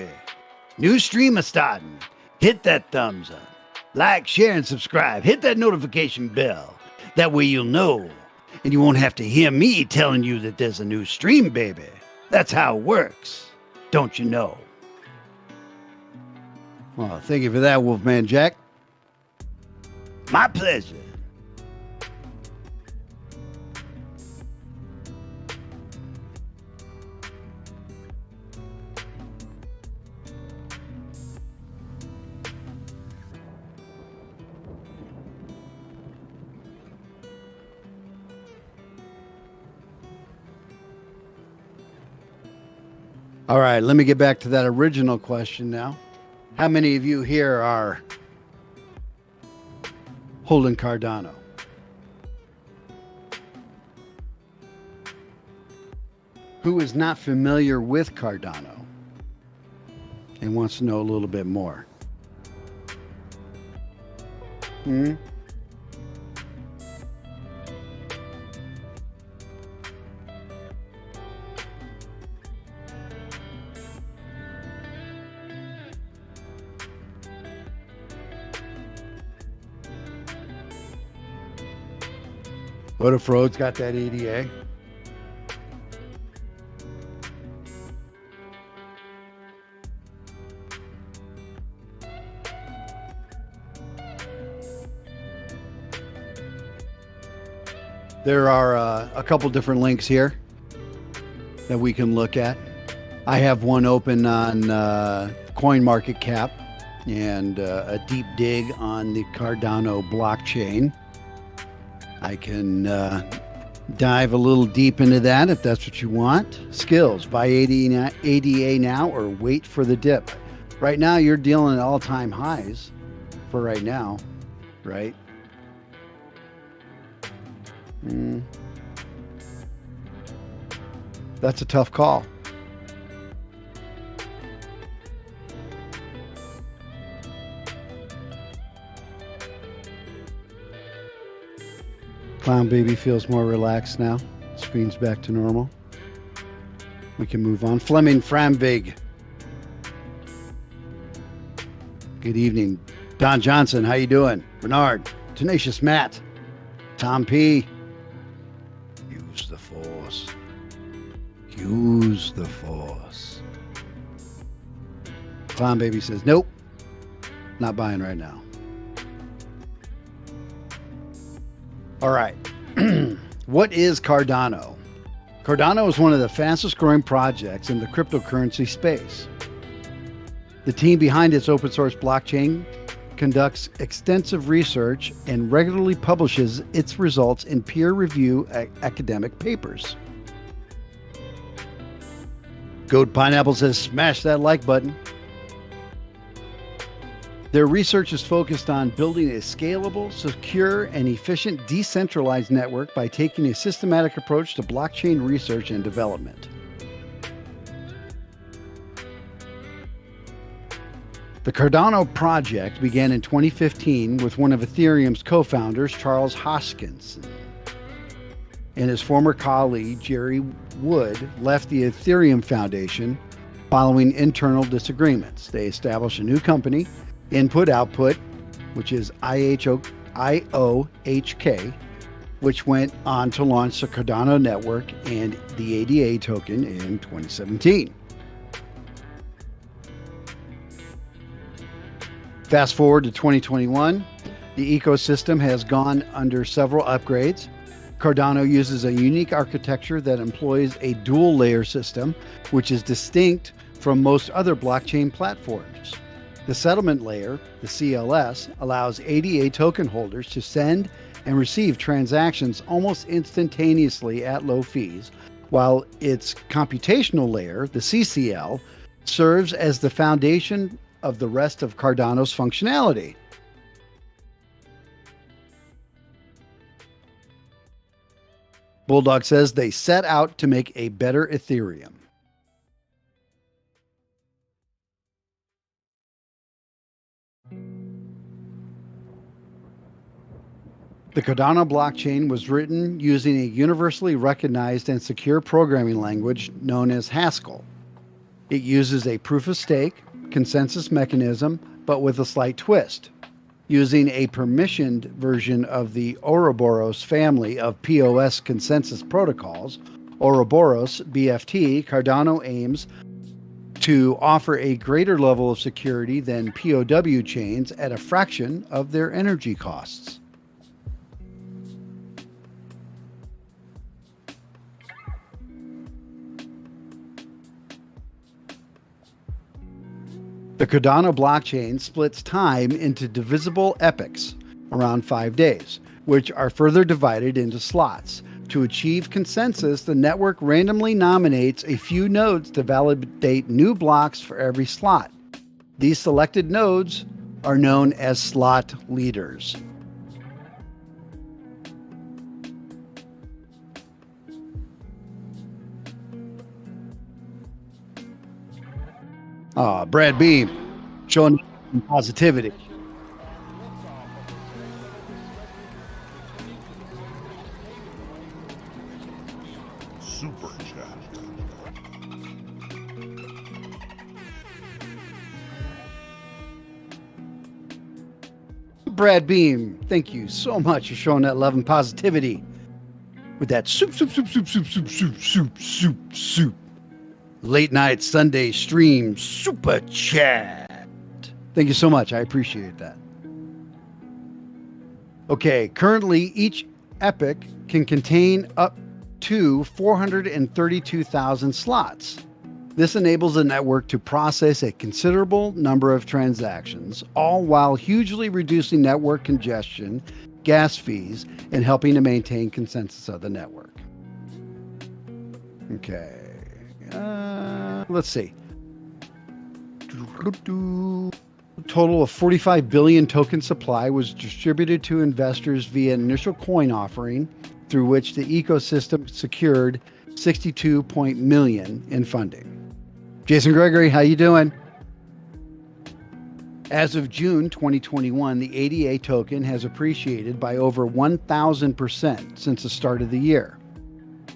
baby. New streamer starting. Hit that thumbs up. Like, share, and subscribe. Hit that notification bell. That way you'll know. And you won't have to hear me telling you that there's a new stream, baby. That's how it works. Don't you know? Well, thank you for that, Wolfman Jack. My pleasure. All right, let me get back to that original question now. How many of you here are holding Cardano? Who is not familiar with Cardano and wants to know a little bit more? What if Rhodes got that EDA? There are a couple different links here that we can look at. I have one open on CoinMarketCap and a deep dig on the Cardano blockchain. I can dive a little deep into that if that's what you want. Skills, buy ADA now or wait for the dip. Right now, you're dealing at all-time highs for right now, right? That's a tough call. Clown Baby feels more relaxed now. Screen's back to normal. We can move on. Fleming Frambig. Good evening. Don Johnson, how you doing? Bernard, Tenacious Matt, Tom P. Use the force. Use the force. Clown Baby says, nope, not buying right now. All right. What is Cardano? Cardano is one of the fastest growing projects in the cryptocurrency space. The team behind its open source blockchain conducts extensive research and regularly publishes its results in peer review academic papers. Goat Pineapple says, smash that like button. Their research is focused on building a scalable, secure, and efficient decentralized network by taking a systematic approach to blockchain research and development. The Cardano project began in 2015 with one of Ethereum's co-founders, Charles Hoskinson, and his former colleague, Jerry Wood, left the Ethereum Foundation following internal disagreements. They established a new company, Input Output, which is IOHK, which went on to launch the Cardano network and the ADA token in 2017. Fast forward to 2021, the ecosystem has gone under several upgrades. Cardano uses a unique architecture that employs a dual layer system, which is distinct from most other blockchain platforms. The settlement layer, the CLS, allows ADA token holders to send and receive transactions almost instantaneously at low fees, while its computational layer, the CCL, serves as the foundation of the rest of Cardano's functionality. Bulldog says they set out to make a better Ethereum. The Cardano blockchain was written using a universally recognized and secure programming language known as Haskell. It uses a proof of stake consensus mechanism, but with a slight twist. Using a permissioned version of the Ouroboros family of POS consensus protocols, Ouroboros BFT, Cardano aims to offer a greater level of security than POW chains at a fraction of their energy costs. The Cardano blockchain splits time into divisible epochs, around 5 days, which are further divided into slots. To achieve consensus, the network randomly nominates a few nodes to validate new blocks for every slot. These selected nodes are known as slot leaders. Brad Beam, showing positivity. Super chat. Brad Beam, thank you so much for showing that love and positivity with that soup. Late night Sunday stream super chat. Thank you so much. I appreciate that. Okay, currently each epoch can contain up to 432,000 slots. This enables the network to process a considerable number of transactions, all while hugely reducing network congestion, gas fees, and helping to maintain consensus of the network. Okay. Let's see. Total of 45 billion token supply was distributed to investors via an initial coin offering, through which the ecosystem secured 62 million in funding. Jason Gregory, how you doing? As of June 2021, the ADA token has appreciated by over 1,000% since the start of the year.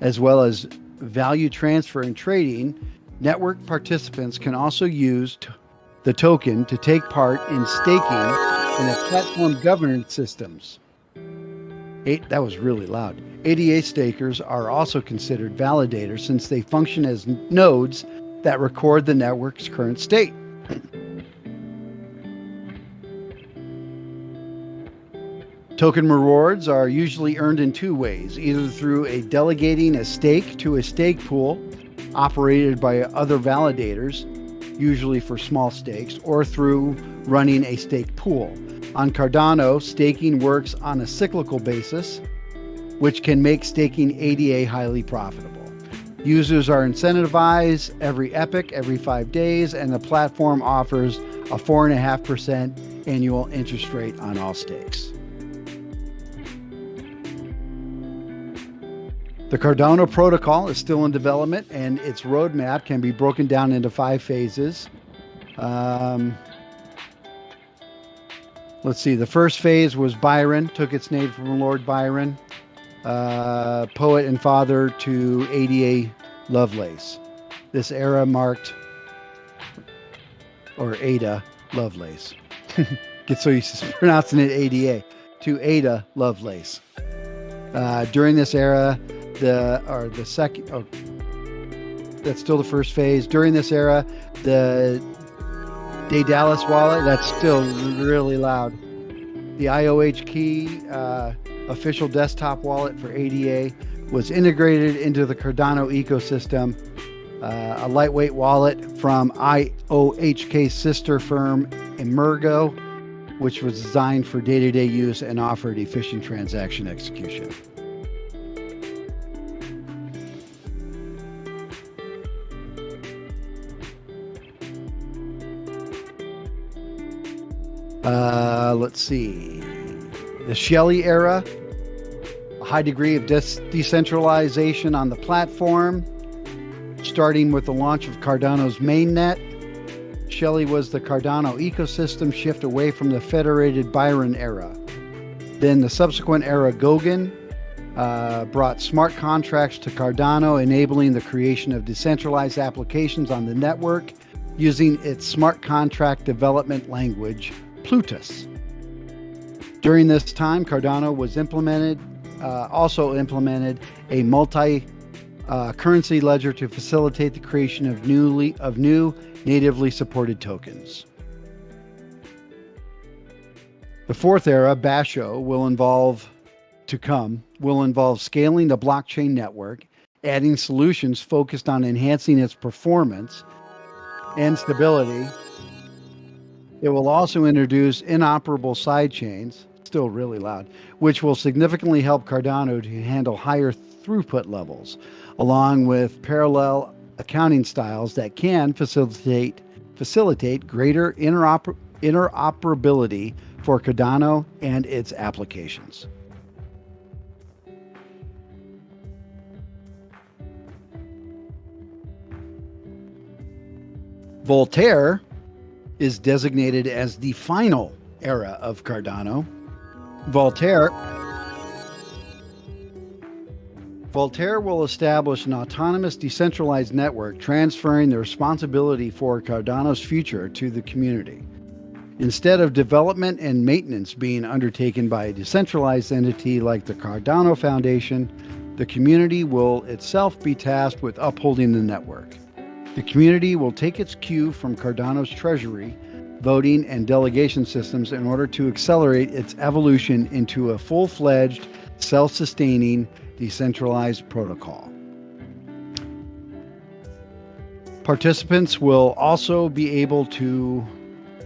As well as value transfer and trading, network participants can also use the token to take part in staking and the platform governance systems. That was really loud. ADA stakers are also considered validators since they function as nodes that record the network's current state. Token rewards are usually earned in two ways, either through delegating a stake to a stake pool operated by other validators, usually for small stakes, or through running a stake pool. On Cardano, staking works on a cyclical basis, which can make staking ADA highly profitable. Users are incentivized every epoch, every 5 days, and the platform offers a 4.5% annual interest rate on all stakes. The Cardano protocol is still in development, and its roadmap can be broken down into 5 phases. Let's see. The first phase was Byron, took its name from Lord Byron, poet and father to ADA Lovelace. This era marked, or Ada Lovelace. Get so used to pronouncing it ADA, to Ada Lovelace. During this era, that's still the first phase. During this era, the Daedalus wallet, that's still really loud. The IOH key, official desktop wallet for ADA, was integrated into the Cardano ecosystem. A lightweight wallet from IOHK's sister firm Emergo, which was designed for day-to-day use and offered efficient transaction execution. Let's see. The Shelley era, a high degree of decentralization on the platform, starting with the launch of Cardano's mainnet. Shelley was the Cardano ecosystem shift away from the federated Byron era. Then the subsequent era, Goguen, brought smart contracts to Cardano, enabling the creation of decentralized applications on the network using its smart contract development language, Plutus. During this time, Cardano was also implemented a multi-currency ledger to facilitate the creation of new natively supported tokens. The fourth era, Basho, will involve scaling the blockchain network, adding solutions focused on enhancing its performance and stability. It will also introduce inoperable sidechains, still really loud, which will significantly help Cardano to handle higher throughput levels, along with parallel accounting styles that can facilitate greater interoperability for Cardano and its applications. Voltaire is designated as the final era of Cardano. Voltaire will establish an autonomous decentralized network, transferring the responsibility for Cardano's future to the community. Instead of development and maintenance being undertaken by a decentralized entity like the Cardano Foundation, the community will itself be tasked with upholding the network. The community will take its cue from Cardano's treasury, voting, and delegation systems in order to accelerate its evolution into a full-fledged, self-sustaining, decentralized protocol. Participants will also be able to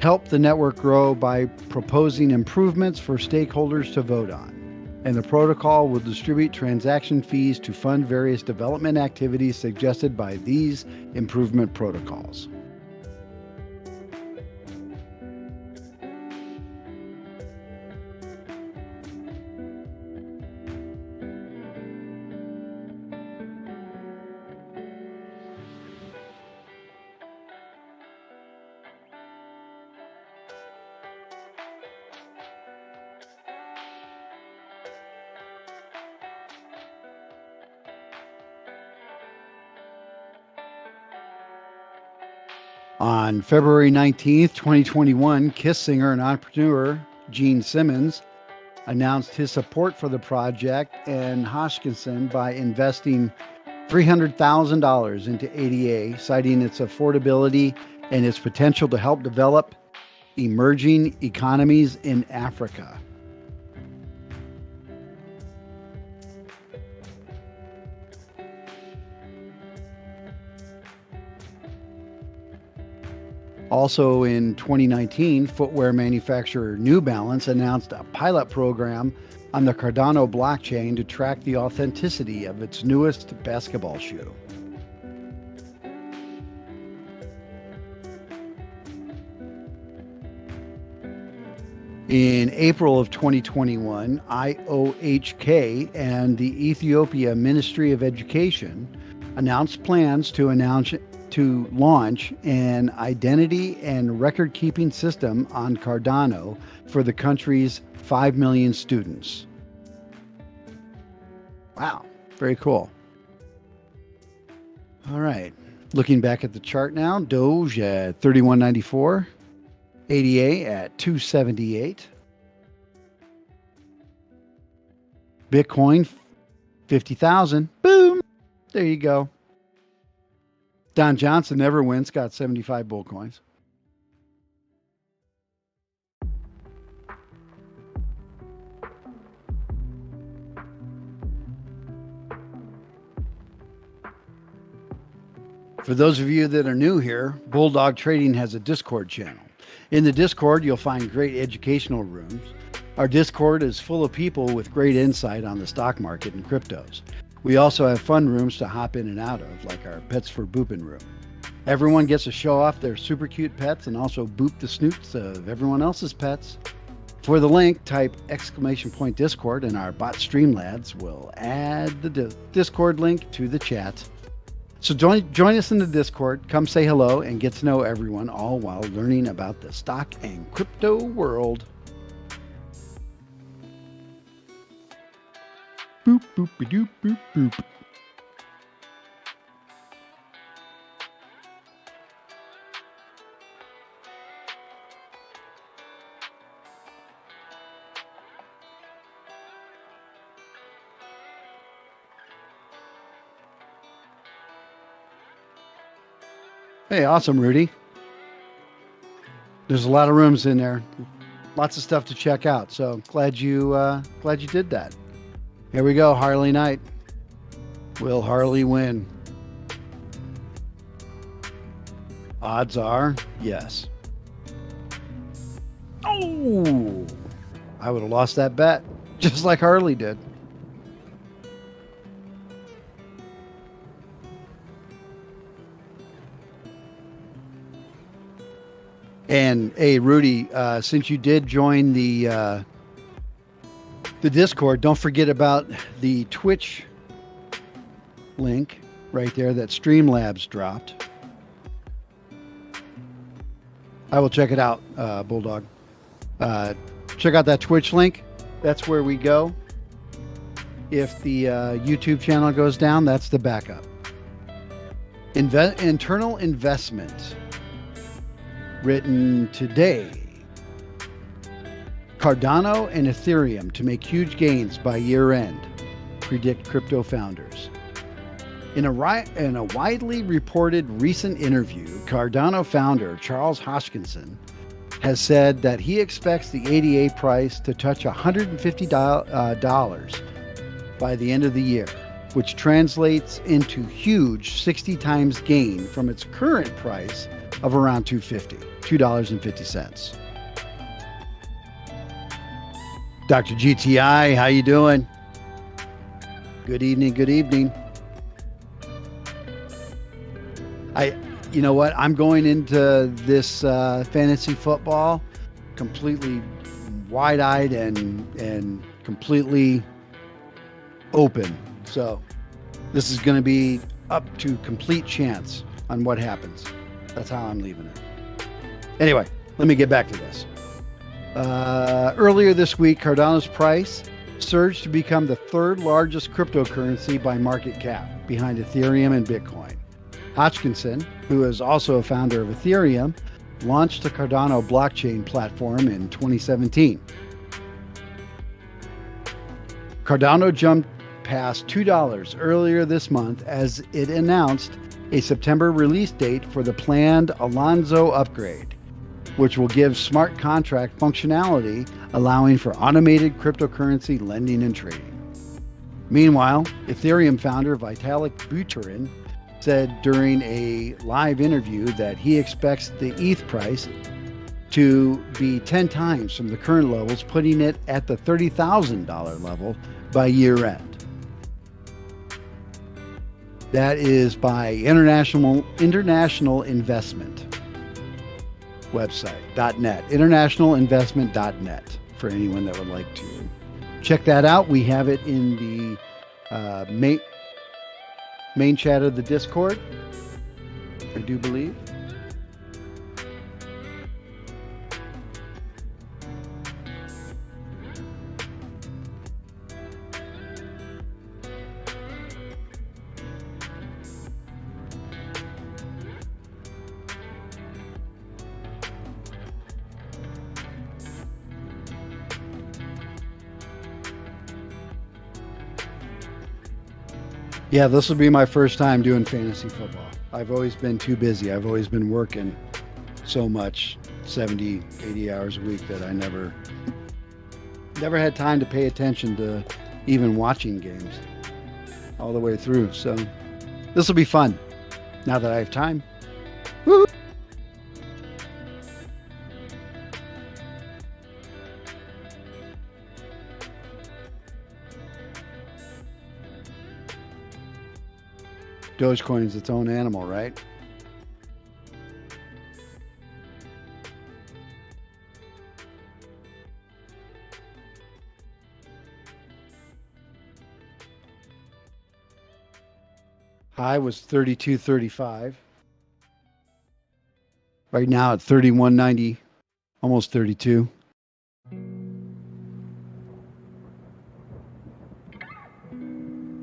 help the network grow by proposing improvements for stakeholders to vote on, and the protocol will distribute transaction fees to fund various development activities suggested by these improvement protocols. On February 19th, 2021, KISS singer and entrepreneur Gene Simmons announced his support for the project and Hodgkinson by investing $300,000 into ADA, citing its affordability and its potential to help develop emerging economies in Africa. Also in 2019, footwear manufacturer New Balance announced a pilot program on the Cardano blockchain to track the authenticity of its newest basketball shoe. In April of 2021, IOHK and the Ethiopia Ministry of Education announced plans to launch an identity and record-keeping system on Cardano for the country's 5 million students. Wow, very cool. All right, looking back at the chart now, DOGE at 31.94, ADA at 278, Bitcoin 50,000. Boom, there you go. Don Johnson never wins, got 75 bull coins. For those of you that are new here, Bulldog Trading has a Discord channel. In the Discord, you'll find great educational rooms. Our Discord is full of people with great insight on the stock market and cryptos. We also have fun rooms to hop in and out of, like our Pets for Boopin' room. Everyone gets to show off their super cute pets and also boop the snoots of everyone else's pets. For the link, type !Discord and our bot Streamlads will add the Discord link to the chat. So join us in the Discord, come say hello and get to know everyone, all while learning about the stock and crypto world. Boop. Boop-a-doop, boop, boop. Hey, awesome, Rudy. There's a lot of rooms in there. Lots of stuff to check out. So glad you did that. Here we go, Harley Knight. Will Harley win? Odds are yes. Oh, I would have lost that bet, just like Harley did. And hey, Rudy, since you did join the Discord, don't forget about the Twitch link right there that Streamlabs dropped. I will check it out, Bulldog. Check out that Twitch link. That's where we go. If the YouTube channel goes down, that's the backup. Internal investment. Written today. Cardano and Ethereum to make huge gains by year end, predict crypto founders. In a widely reported recent interview, Cardano founder Charles Hoskinson has said that he expects the ADA price to touch $150 by the end of the year, which translates into huge 60 times gain from its current price of around $2.50. Dr. GTI, how you doing? Good evening, good evening. You know what? I'm going into this fantasy football completely wide-eyed and completely open. So this is going to be up to complete chance on what happens. That's how I'm leaving it. Anyway, let me get back to this. Earlier this week, Cardano's price surged to become the third largest cryptocurrency by market cap, behind Ethereum and Bitcoin. Hodgkinson, who is also a founder of Ethereum, launched the Cardano blockchain platform in 2017. Cardano jumped past $2 earlier this month as it announced a September release date for the planned Alonzo upgrade, which will give smart contract functionality, allowing for automated cryptocurrency lending and trading. Meanwhile, Ethereum founder Vitalik Buterin said during a live interview that he expects the ETH price to be 10 times from the current levels, putting it at the $30,000 level by year end. That is by International Investment website, .net, internationalinvestment.net, for anyone that would like to check that out. We have it in the main chat of the Discord, I do believe. Yeah, this will be my first time doing fantasy football. I've always been too busy. I've always been working so much, 70, 80 hours a week, that I never had time to pay attention to even watching games all the way through. So this will be fun now that I have time. Woo-hoo! Dogecoin is its own animal, right? High was 32.35. Right now at 31.90, almost 32.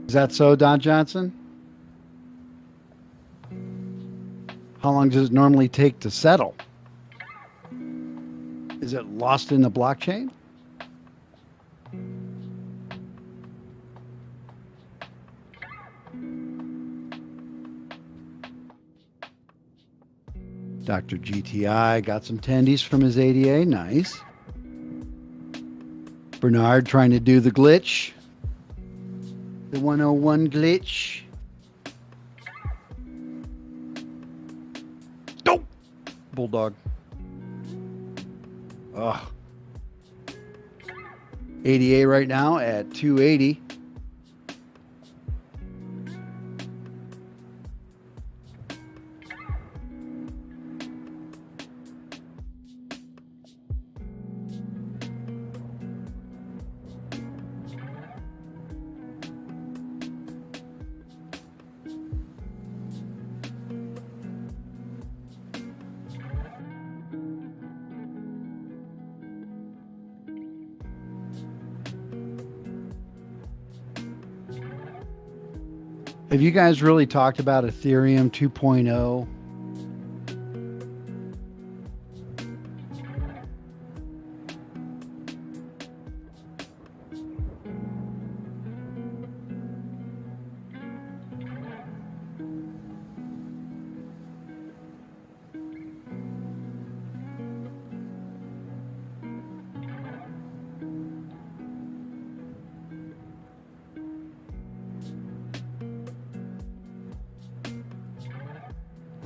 Is that so, Don Johnson? How long does it normally take to settle? Is it lost in the blockchain? Dr. GTI got some tendies from his ADA. Nice. Bernard trying to do the glitch. The 101 glitch. Nope. Bulldog. Ugh. ADA right now at 280. Have you guys really talked about Ethereum 2.0?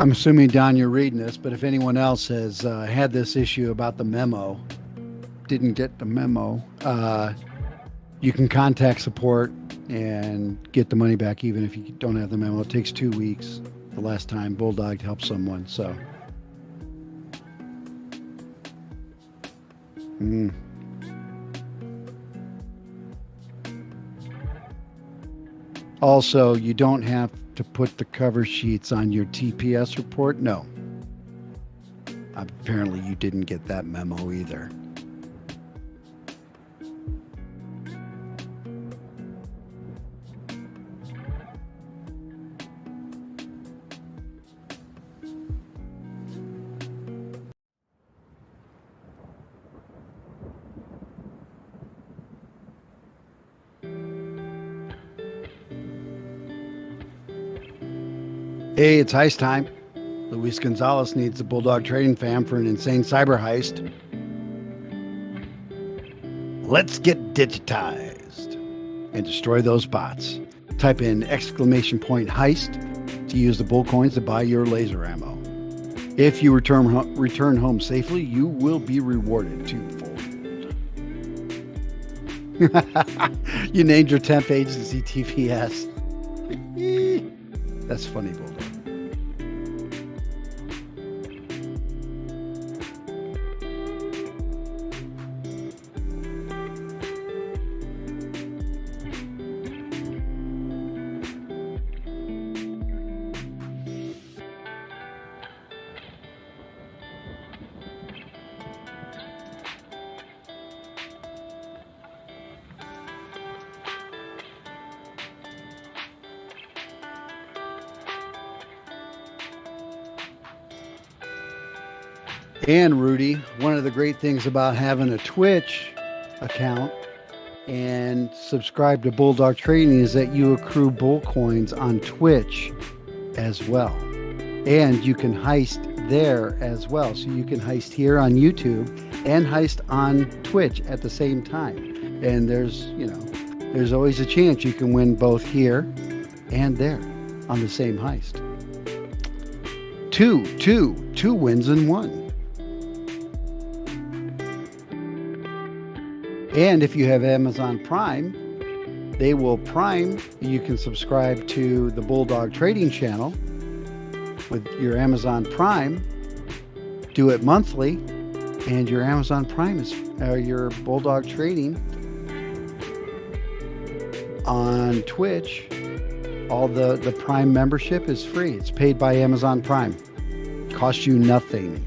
I'm assuming, Don, you're reading this, but if anyone else has had this issue about the memo, didn't get the memo, you can contact support and get the money back even if you don't have the memo. It takes 2 weeks. The last time Bulldog helped someone, so. Also, you don't have to put the cover sheets on your TPS report. No. Apparently you didn't get that memo either. Hey, it's heist time. Luis Gonzalez needs the Bulldog trading fam for an insane cyber heist. Let's get digitized and destroy those bots. Type in !heist to use the bull coins to buy your laser ammo. If you return home safely, you will be rewarded twofold. You named your temp agency TPS. That's funny, Bulldog. And Rudy, one of the great things about having a Twitch account and subscribe to Bulldog Trading is that you accrue bull coins on Twitch as well. And you can heist there as well. So you can heist here on YouTube and heist on Twitch at the same time. And there's always a chance you can win both here and there on the same heist. Two wins in one. And if you have Amazon Prime, they will Prime. You can subscribe to the Bulldog Trading channel with your Amazon Prime. Do it monthly, and your Amazon Prime is your Bulldog Trading on Twitch. All the Prime membership is free. It's paid by Amazon Prime. Costs you nothing.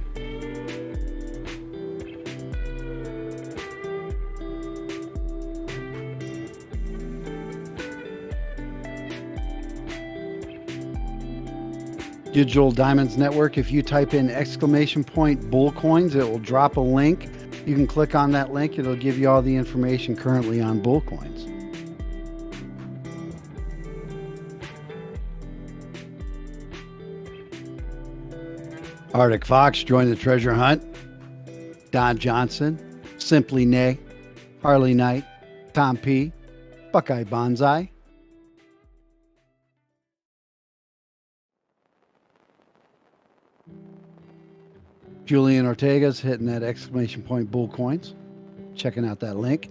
Digital Diamonds Network. If you type in !bull coins, it will drop a link. You can click on that link. It'll give you all the information currently on bull coins. Arctic Fox joined the treasure hunt. Don Johnson, Simply Nay, Harley Knight, Tom P, Buckeye Bonsai. Julian Ortega's hitting that !bull coins. Checking out that link.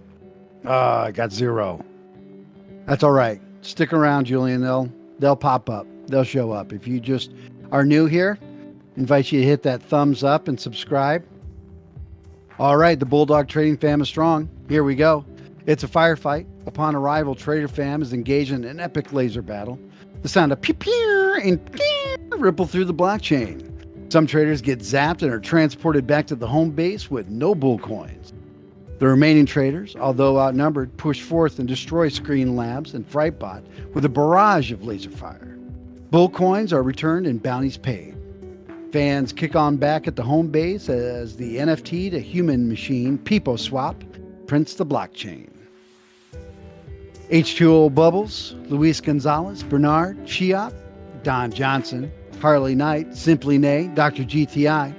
I got 0. That's all right. Stick around, Julian. They'll pop up. They'll show up. If you just are new here, invite you to hit that thumbs up and subscribe. All right, the Bulldog trading fam is strong. Here we go. It's a firefight. Upon arrival, Trader fam is engaged in an epic laser battle. The sound of pew pew and pew ripple through the blockchain. Some traders get zapped and are transported back to the home base with no bull coins. The remaining traders, although outnumbered, push forth and destroy Screen Labs and Frightbot with a barrage of laser fire. Bull coins are returned and bounties paid. Fans kick on back at the home base as the NFT to human machine Peepo Swap prints the blockchain. H2O Bubbles, Luis Gonzalez, Bernard, Chiop, Don Johnson, Harley Knight, Simply Nay, Dr. GTI,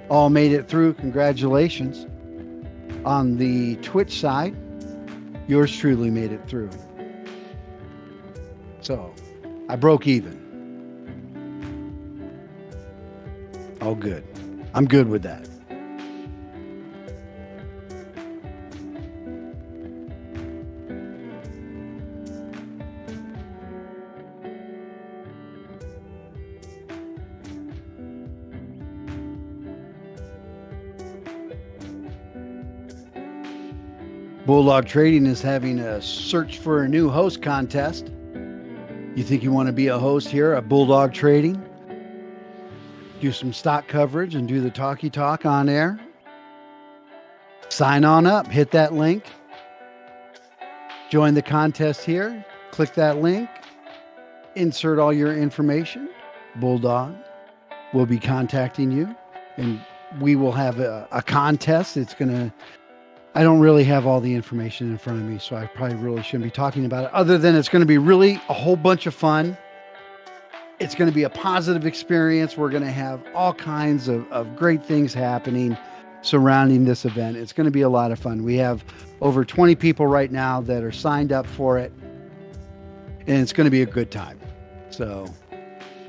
all made it through. Congratulations. On the Twitch side, yours truly made it through. So, I broke even. Oh, good. I'm good with that. Bulldog Trading is having a search for a new host contest. You think you want to be a host here at Bulldog Trading? Do some stock coverage and do the talky talk on air? Sign on up, hit that link. Join the contest here. Click that link. Insert all your information. Bulldog will be contacting you, and we will have a contest. I don't really have all the information in front of me, so I probably really shouldn't be talking about it, other than it's going to be really a whole bunch of fun. It's going to be a positive experience. We're going to have all kinds of great things happening surrounding this event. It's going to be a lot of fun. We have over 20 people right now that are signed up for it, and it's going to be a good time. So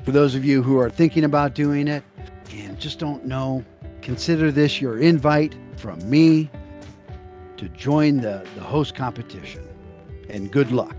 for those of you who are thinking about doing it and just don't know, consider this your invite from me to join the host competition, and good luck.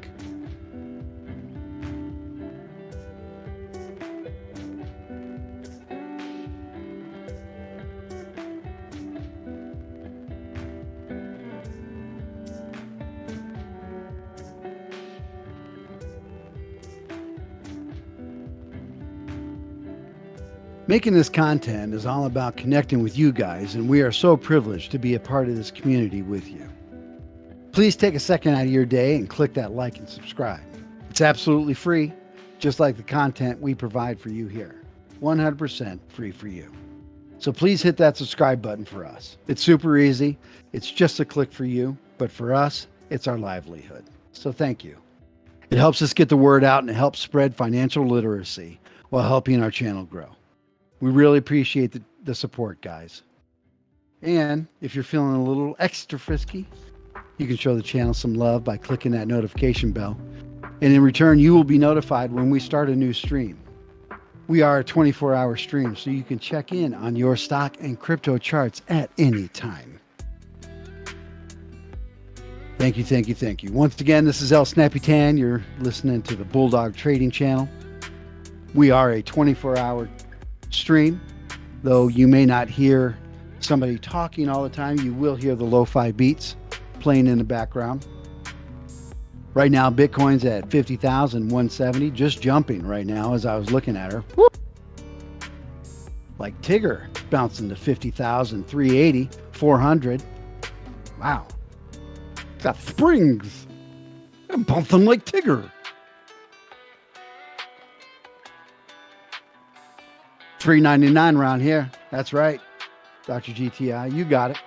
Making this content is all about connecting with you guys, and we are so privileged to be a part of this community with you. Please take a second out of your day and click that like and subscribe. It's absolutely free, just like the content we provide for you here. 100% free for you. So please hit that subscribe button for us. It's super easy. It's just a click for you, but for us, it's our livelihood. So thank you. It helps us get the word out and it helps spread financial literacy while helping our channel grow. We really appreciate the support, guys. And if you're feeling a little extra frisky, you can show the channel some love by clicking that notification bell. And in return, you will be notified when we start a new stream. We are a 24-hour stream, so you can check in on your stock and crypto charts at any time. Thank you, thank you, thank you. Once again, this is El Snappy Tan. You're listening to the Bulldog Trading Channel. We are a 24-hour stream, though you may not hear somebody talking all the time. You will hear the lo-fi beats playing in the background. Right now, Bitcoin's at 50,170, just jumping right now as I was looking at her. Whoop. Like Tigger, bouncing to 50,380, 400. Wow. Got springs. I'm bouncing like Tigger. $3.99 around here. That's right, Dr. GTI. You got it.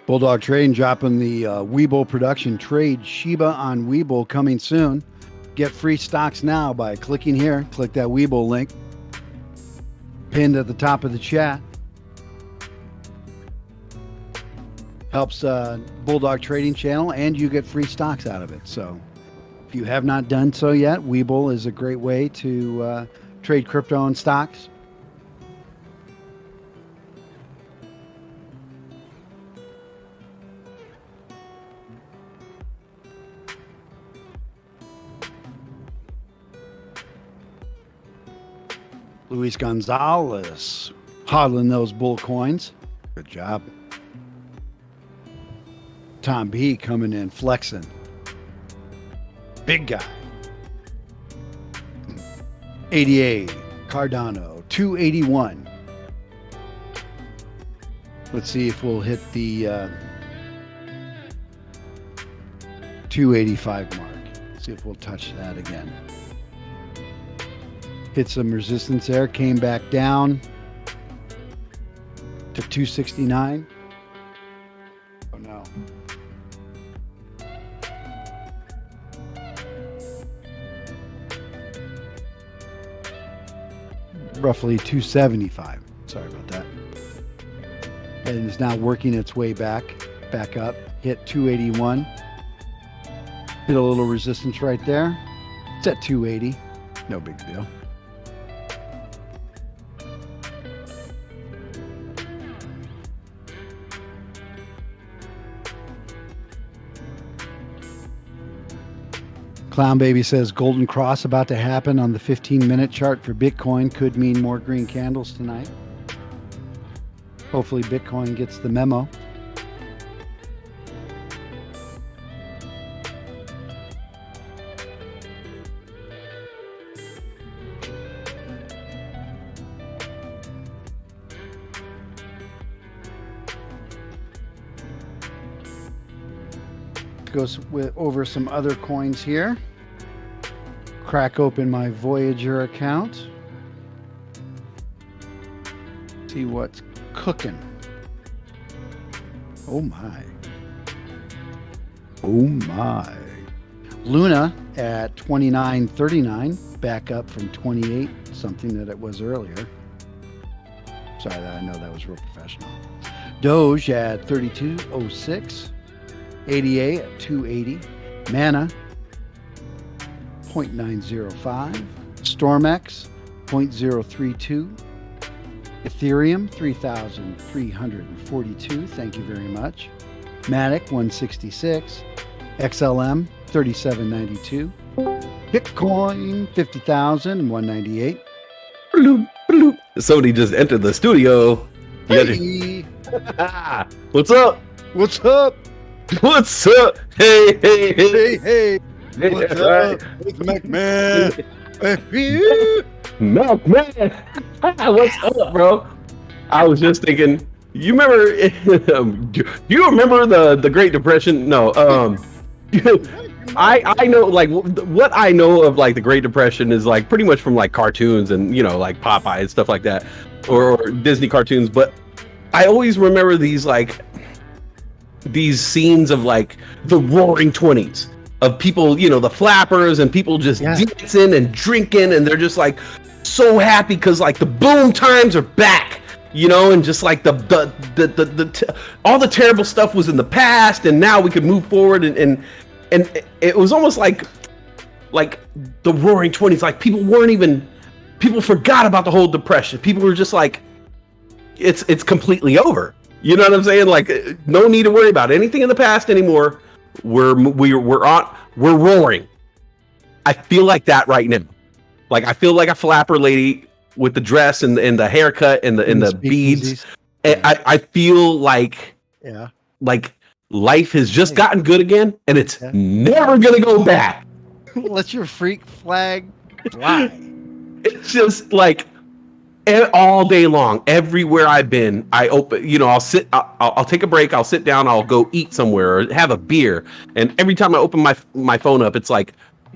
Bulldog Trading dropping the Webull production trade. Shiba on Webull coming soon. Get free stocks now by clicking here. Click that Webull link pinned at the top of the chat. Helps Bulldog Trading channel, and you get free stocks out of it. So if you have not done so yet, Webull is a great way to trade crypto and stocks. Luis Gonzalez hodling those bull coins. Good job. Tom B coming in, flexing. Big guy. 88. Cardano, 281. Let's see if we'll hit the 285 mark. See if we'll touch that again. Hit some resistance there, came back down to 269. Oh no. Roughly 275. Sorry about that. And it's now working its way back up. Hit 281. Hit a little resistance right there. It's at 280. No big deal. Clown Baby says Golden Cross about to happen on the 15-minute chart for Bitcoin. Could mean more green candles tonight. Hopefully Bitcoin gets the memo. Goes over some other coins here. Crack open my Voyager account. See what's cooking. Oh my. Oh my. Luna at 29.39, back up from 28, something that it was earlier. Sorry, I know that was real professional. Doge at 32.06. ADA at 280, Mana 0.905, Stormex 0.032, Ethereum 3,342. Thank you very much. Matic 166, XLM 3792, Bitcoin 50,198. Somebody just entered the studio. Hey. What's up? What's up? What's up? Hey, hey, hey. Hey. What's up? It's McMahon. McMahon. What's up, bro? I was just thinking, you remember, do you remember the Great Depression? No. I know, like, what I know of, like, the Great Depression is, like, pretty much from, like, cartoons and, you know, like Popeye and stuff like that, or Disney cartoons, but I always remember these scenes of, like, the Roaring 20s of people, you know, the flappers and people just dancing and drinking, and they're just, like, so happy because, like, the boom times are back, you know, and just, like, all the terrible stuff was in the past, and now we could move forward, and it was almost like the Roaring 20s, like, people forgot about the whole depression. People were just like, it's completely over. You know what I'm saying? Like, no need to worry about anything in the past anymore. We're roaring. I feel like that right now. Like, I feel like a flapper lady with the dress and the haircut and the beads. And I feel like life has just gotten good again, and it's never gonna go back. Let your freak flag fly. It's just like All day long, everywhere I've been, I open, I'll take a break, I'll sit down, I'll go eat somewhere or have a beer, and every time I open my phone up, it's like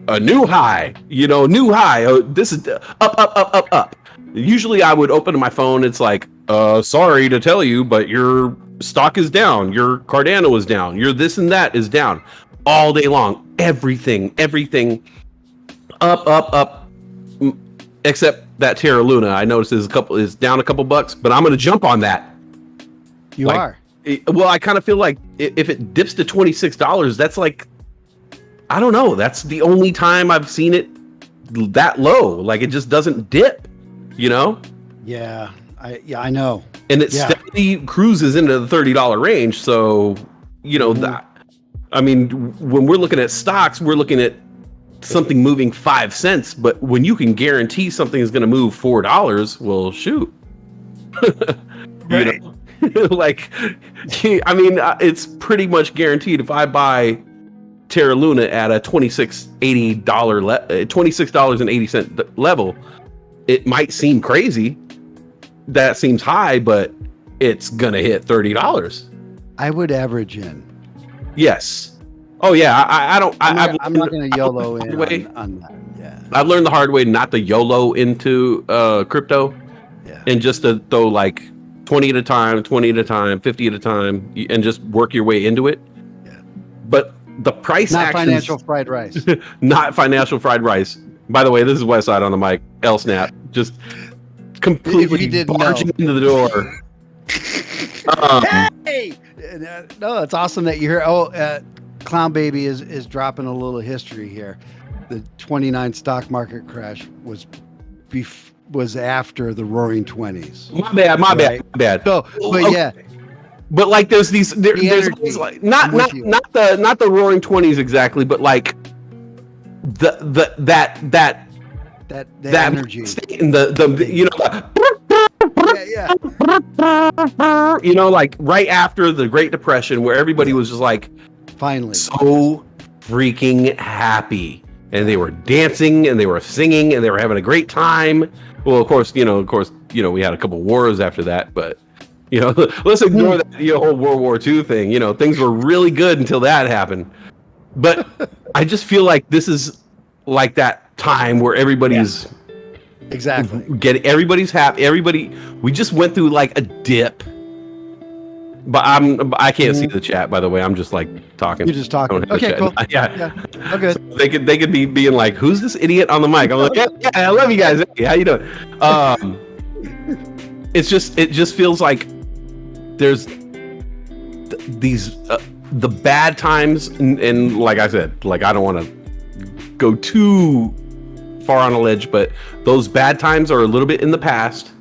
a new high, new high. Oh, this is up. Usually I would open my phone, it's like, sorry to tell you, but your stock is down, your Cardano is down, your this and that is down. All day long, everything up, except that Terra Luna, I noticed is down a couple bucks, but I'm gonna jump on that. You are. Well, I kind of feel like if it dips to $26, that's like, I don't know. That's the only time I've seen it that low. Like it just doesn't dip, Yeah, I know. And it steadily cruises into the $30 range. So, that. I mean, when we're looking at stocks, we're looking at something moving 5 cents, but when you can guarantee something is going to move $4, well, shoot. Right. Like, I mean, it's pretty much guaranteed. If I buy Terra Luna at a $26.80 level, it might seem crazy. That seems high, but it's gonna hit $30. I would average in. Yes. Oh yeah, I'm not going to YOLO in on that. Yeah, I've learned the hard way not to YOLO into crypto, and just to throw like 20 at a time, 20 at a time, 50 at a time, and just work your way into it. Yeah. But the price not actions, financial fried rice. Not financial fried rice. By the way, this is Westside on the mic. L Snap, just completely barging into the door. Hey, no, it's awesome that you're here. Clown Baby is dropping a little history here. The 29 stock market crash was after the Roaring 20s. My bad. So, but yeah, but like there's like not the Roaring 20s exactly, but like that energy in like right after the Great Depression, where everybody was just like, finally so freaking happy, and they were dancing and they were singing and they were having a great time. Well, of course, we had a couple wars after that, but let's ignore that whole World War II thing. Things were really good until that happened. But I just feel like this is like that time where everybody's everybody's happy. We just went through like a dip. But I can't see the chat, by the way. I'm just like talking. You're just talking. Okay, cool. Yeah. Okay. So they could be being like, "Who's this idiot on the mic?" I'm like, "Yeah, I love you guys. Hey, how you doing?" It just feels like there's these the bad times, and like I said, like I don't want to go too far on a ledge, but those bad times are a little bit in the past.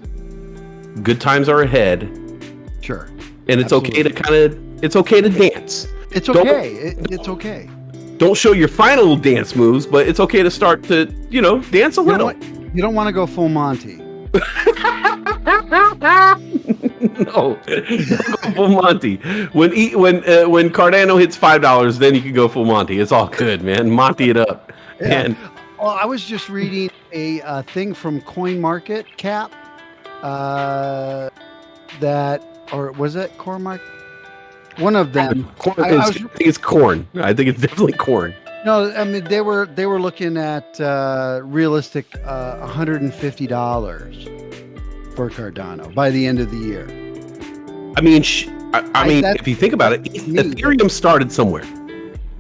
Good times are ahead. Sure. And it's okay to it's okay to dance. It's okay. It's okay. Don't show your final dance moves, but it's okay to start to, dance a little. You don't want to go full Monty. No, full Monty. When Cardano hits $5, then you can go full Monty. It's all good, man. Monty it up. Yeah. And well, I was just reading a thing from CoinMarketCap or was it Cormac? One of them. I think it's corn. I think it's definitely corn. No, I mean they were looking at realistic $150 for Cardano by the end of the year. I mean, if you think about it, Ethereum started somewhere.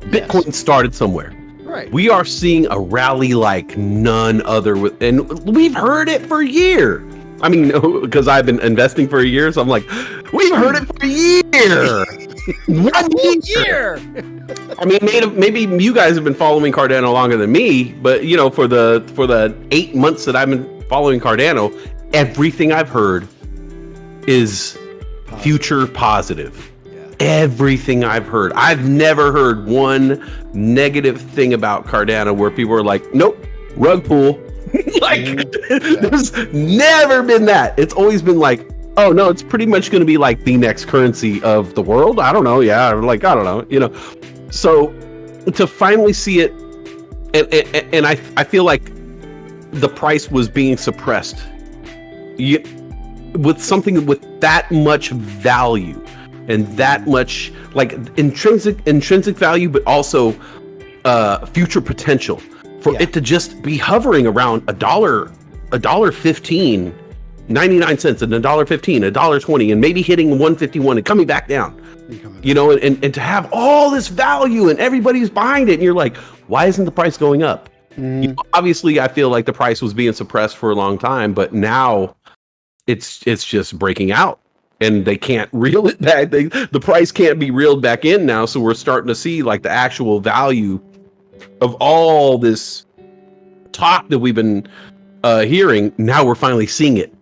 Bitcoin started somewhere. Right. We are seeing a rally like none other, and we've heard it for a year. I mean, because I've been investing for a year, so I'm like, we've heard it for a year. 1 year. I mean, maybe you guys have been following Cardano longer than me, but for the 8 months that I've been following Cardano, everything I've heard is future positive. Yeah. Everything I've heard. I've never heard one negative thing about Cardano where people are like, nope, rug pull. There's never been that. It's always been like, oh no, it's pretty much going to be like the next currency of the world. I don't know. Yeah, like I don't know. So to finally see it, and I feel like the price was being suppressed you, with something with that much value and that much like intrinsic value, but also future potential for it to just be hovering around $1.15, 99 cents, and $1.15, $1.20, and maybe hitting 151 and coming back down. You know, and to have all this value and everybody's behind it, and you're like, why isn't the price going up? You know, obviously, I feel like the price was being suppressed for a long time, but now it's just breaking out, and they can't reel it back. The price can't be reeled back in now, so we're starting to see like the actual value of all this talk that we've been hearing. Now we're finally seeing it.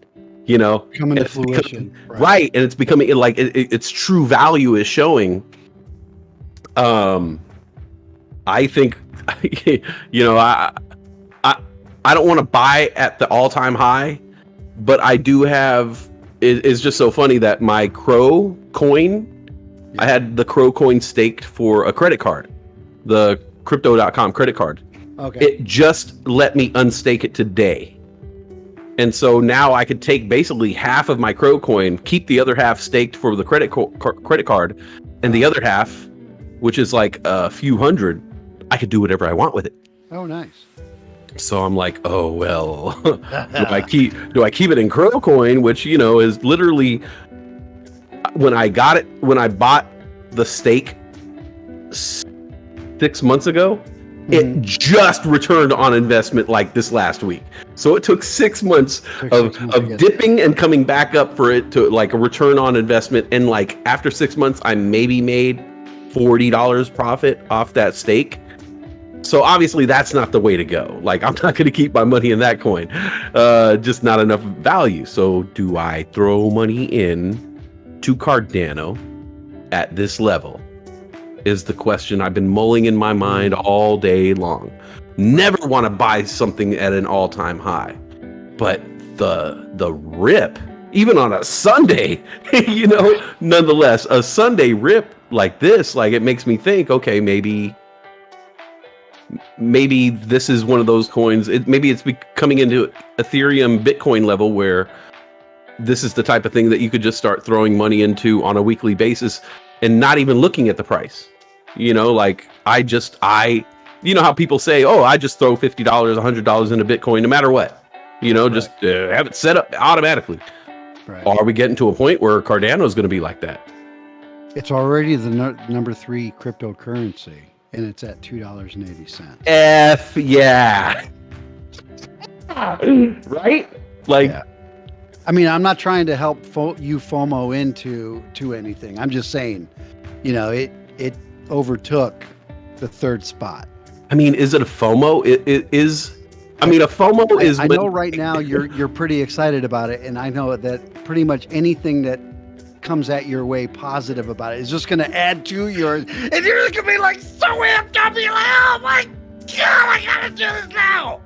You know, coming to fruition, right? And it's becoming like its true value is showing. I think, you know, I don't want to buy at the all-time high, but I do have. It's just so funny that my Crow coin, I had the Crow coin staked for a credit card, the Crypto.com credit card. Okay. It just let me unstake it today. And so now I could take basically half of my Crow coin, keep the other half staked for the credit card, and the other half, which is like a few hundred, I could do whatever I want with it. Oh, nice. So I'm like, oh well, do I keep it in Crow coin, which, you know, is literally when I bought the stake 6 months ago. It just returned on investment like this last week. So it took 6 months of dipping and coming back up for it to like a return on investment. And like after 6 months, I maybe made $40 profit off that stake. So obviously that's not the way to go. Like I'm not going to keep my money in that coin. Just not enough value. So do I throw money in to Cardano at this level? Is the question I've been mulling in my mind all day long. Never want to buy something at an all-time high, but the rip, even on a Sunday, you know, nonetheless, a Sunday rip like this, like it makes me think, okay, maybe this is one of those coins. Maybe it's coming into Ethereum, Bitcoin level where this is the type of thing that you could just start throwing money into on a weekly basis and not even looking at the price. You know, like you know how people say, oh, I just throw $50, $100 into Bitcoin, no matter what, you know, just have it set up automatically. Right. Are we getting to a point where Cardano is going to be like that? It's already the number 3 cryptocurrency, and it's at $2.80. Yeah. Right? Like, yeah. I mean, I'm not trying to help you FOMO into anything. I'm just saying, you know, it overtook the 3rd spot. I mean, is it a FOMO? It is. I mean, a FOMO is. I know right now you're pretty excited about it, and I know that pretty much anything that comes at your way positive about it is just going to add to yours, and you're going to be like so amped up. You're like, oh my god, I gotta do this now.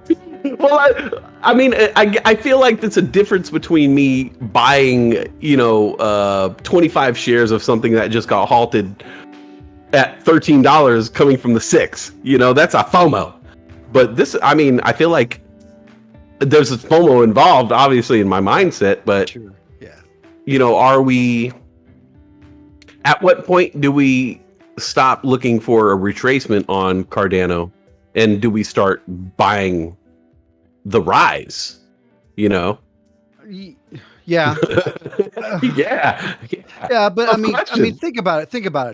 Well, I mean, I feel like there's a difference between me buying, you know, 25 shares of something that just got halted at $13 coming from the 6, you know, that's a FOMO. But this, I mean, I feel like there's a FOMO involved, obviously, in my mindset, but, sure. Yeah. You know, at what point do we stop looking for a retracement on Cardano and do we start buying the rise, you know? Yeah. Yeah, but I mean, think about it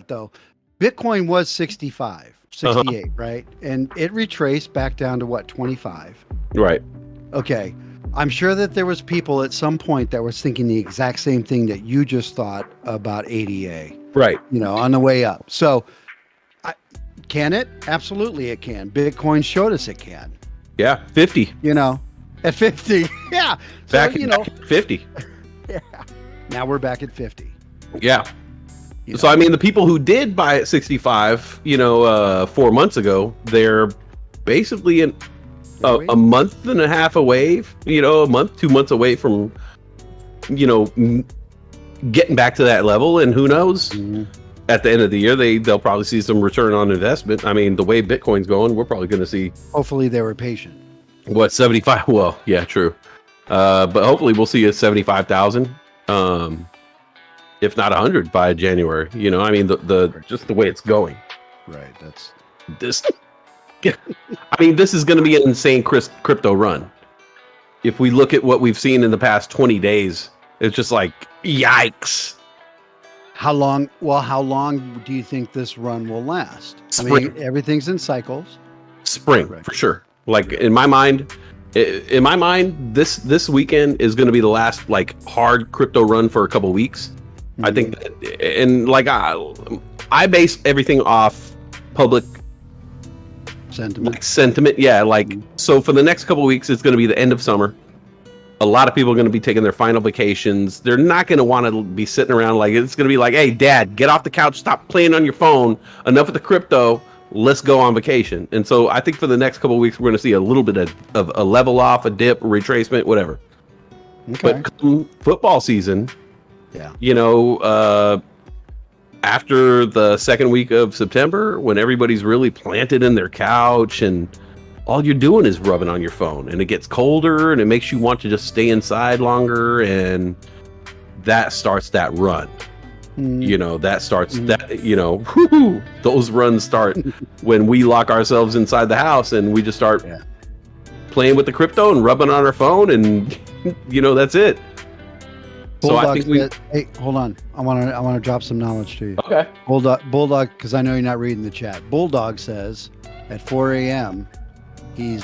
though. Bitcoin was 68, right? And it retraced back down to what, 25? Right. Okay. I'm sure that there was people at some point that was thinking the exact same thing that you just thought about ADA. Right. You know, on the way up. So can it? Absolutely it can. Bitcoin showed us it can. Yeah, 50. You know, at 50. Yeah. Back at 50. Yeah. Now we're back at 50. Yeah. So, I mean, the people who did buy at 65, you know, 4 months ago, they're basically a month and a half away, you know, a month, 2 months away from, you know, getting back to that level. And who knows, at the end of the year, they'll probably see some return on investment. I mean, the way Bitcoin's going, we're probably going to see. Hopefully they were patient. What, 75? Well, yeah, true. But hopefully we'll see a 75,000, if not 100 by January. You know, I mean, the just the way it's going. Right. That's This, I mean, this is going to be an insane crypto run. If we look at what we've seen in the past 20 days, it's just like, yikes. how long. Well, how long do you think this run will last? Spring. I mean, everything's in cycles. Spring, Right. for sure. Like in my mind, this weekend is going to be the last like hard crypto run for a couple weeks. I think, and like I base everything off public sentiment. Yeah, like so for the next couple of weeks, it's going to be the end of summer. A lot of people are going to be taking their final vacations. They're not going to want to be sitting around. Like it's going to be like, hey, Dad, get off the couch, stop playing on your phone. Enough of the crypto. Let's go on vacation. And so I think for the next couple of weeks, we're going to see a little bit of a level off, a dip, a retracement, whatever. Okay. But come football season, Yeah. you know, after the second week of September, when everybody's really planted in their couch and all you're doing is rubbing on your phone, and it gets colder and it makes you want to just stay inside longer, and that starts that run. You know, that starts that, you know, those runs start when we lock ourselves inside the house and we just start playing with the crypto and rubbing on our phone, and you know, that's it. Bulldog so I think said, hey, hold on. I want to drop some knowledge to you. Okay. Bulldog, because I know you're not reading the chat. Bulldog says at 4 a.m. he's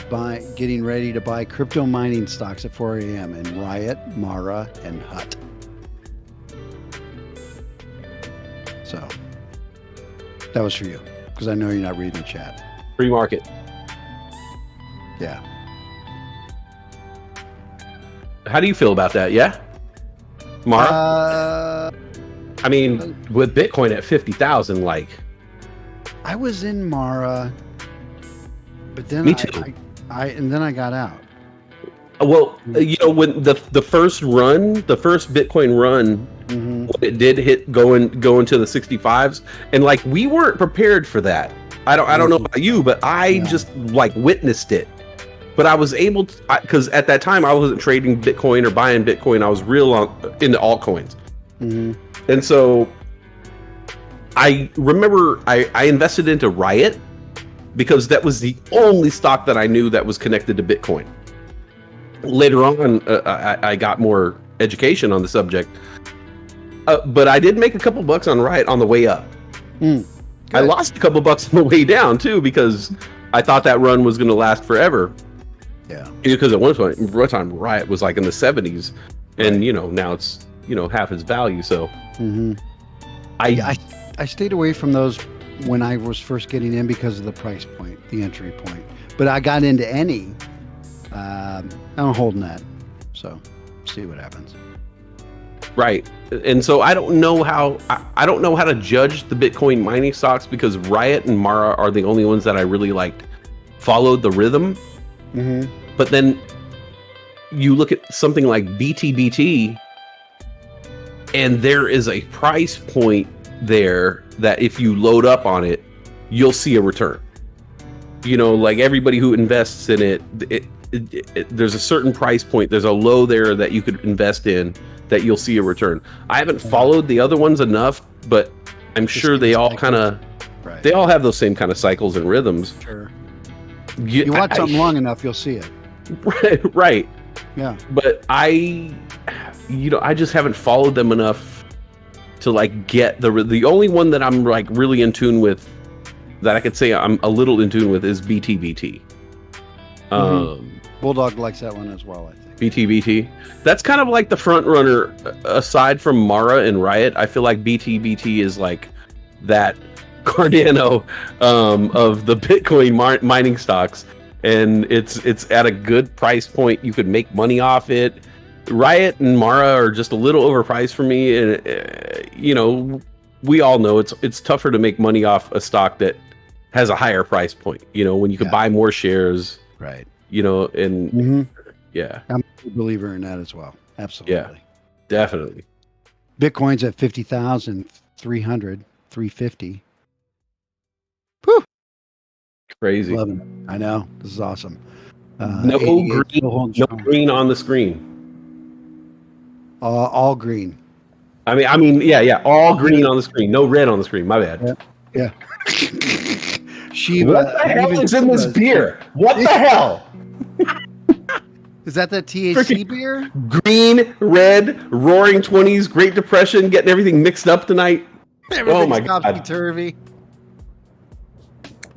getting ready to buy crypto mining stocks at 4 a.m. in Riot, Mara, and Hut. So that was for you, because I know you're not reading the chat. Pre-market. Yeah. How do you feel about that? Yeah, Mara. I mean, with Bitcoin at 50,000, like I was in Mara, but then me too. And then I got out. Well, you know, when the first run, the first Bitcoin run, when it did hit go into the 65s, and like we weren't prepared for that. I don't know about you, but I just like witnessed it. But I was able to, because at that time I wasn't trading Bitcoin or buying Bitcoin. I was real into altcoins. And so I remember I invested into Riot because that was the only stock that I knew that was connected to Bitcoin. Later on, I got more education on the subject. But I did make a couple bucks on Riot on the way up. I lost a couple bucks on the way down too, because I thought that run was going to last forever. Yeah. Because at one time Riot was like in the 70s, and you know, now it's, you know, half its value. So I stayed away from those when I was first getting in because of the price point, the entry point. But I got into any. I'm holding that. So see what happens. Right. And so I don't know how to judge the Bitcoin mining stocks, because Riot and Mara are the only ones that I really liked, followed the rhythm. But then you look at something like BTBT, and there is a price point there that if you load up on it, you'll see a return. You know, like everybody who invests in it, there's a certain price point. There's a low there that you could invest in that you'll see a return. I haven't followed the other ones enough, but I'm sure they all kind of, they all have those same kind of cycles and rhythms. Sure. You watch something long enough, you'll see it. Right. Yeah. But I just haven't followed them enough to like get the only one that I'm like really in tune with, that I could say I'm a little in tune with, is BTBT. Bulldog likes that one as well, I think. BTBT. That's kind of like the front runner aside from Mara and Riot. I feel like BTBT is like that Cardano of the Bitcoin mining stocks, and it's at a good price point. You could make money off it. Riot and Mara are just a little overpriced for me, and you know, we all know it's tougher to make money off a stock that has a higher price point. You know, when you could buy more shares, right? You know, and yeah, I'm a believer in that as well. Absolutely. Yeah, definitely. Bitcoin's at 50,300, 350. Whew. Crazy. Love it. I know. This is awesome. No green on the screen. All green. I mean, yeah, all green on the screen, no red on the screen. My bad. Yeah. Shiba. What the hell is in this beer? What the hell? Is that THC beer? Green, red, Roaring 20s, Great Depression, getting everything mixed up tonight. Oh my God. Topsy-turvy.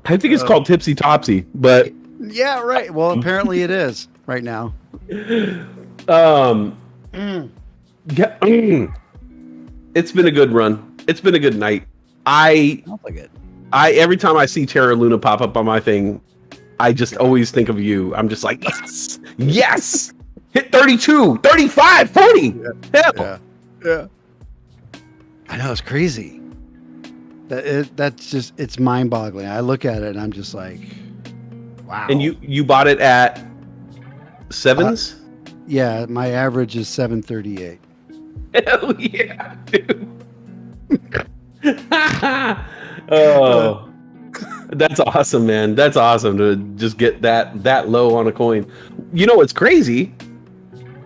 I think it's called Tipsy Topsy, but yeah, right. Well, apparently it is right now. Yeah, it's been a good run. It's been a good night. Every time I see Terra Luna pop up on my thing, I just always think of you. I'm just like, yes, hit 32, 35, 40. Yeah. I know, it's crazy. That's just, it's mind boggling. I look at it and I'm just like, wow. And you bought it at sevens? Yeah, my average is 738. Hell yeah, dude. Oh, that's awesome, man. That's awesome to just get that low on a coin. You know what's crazy?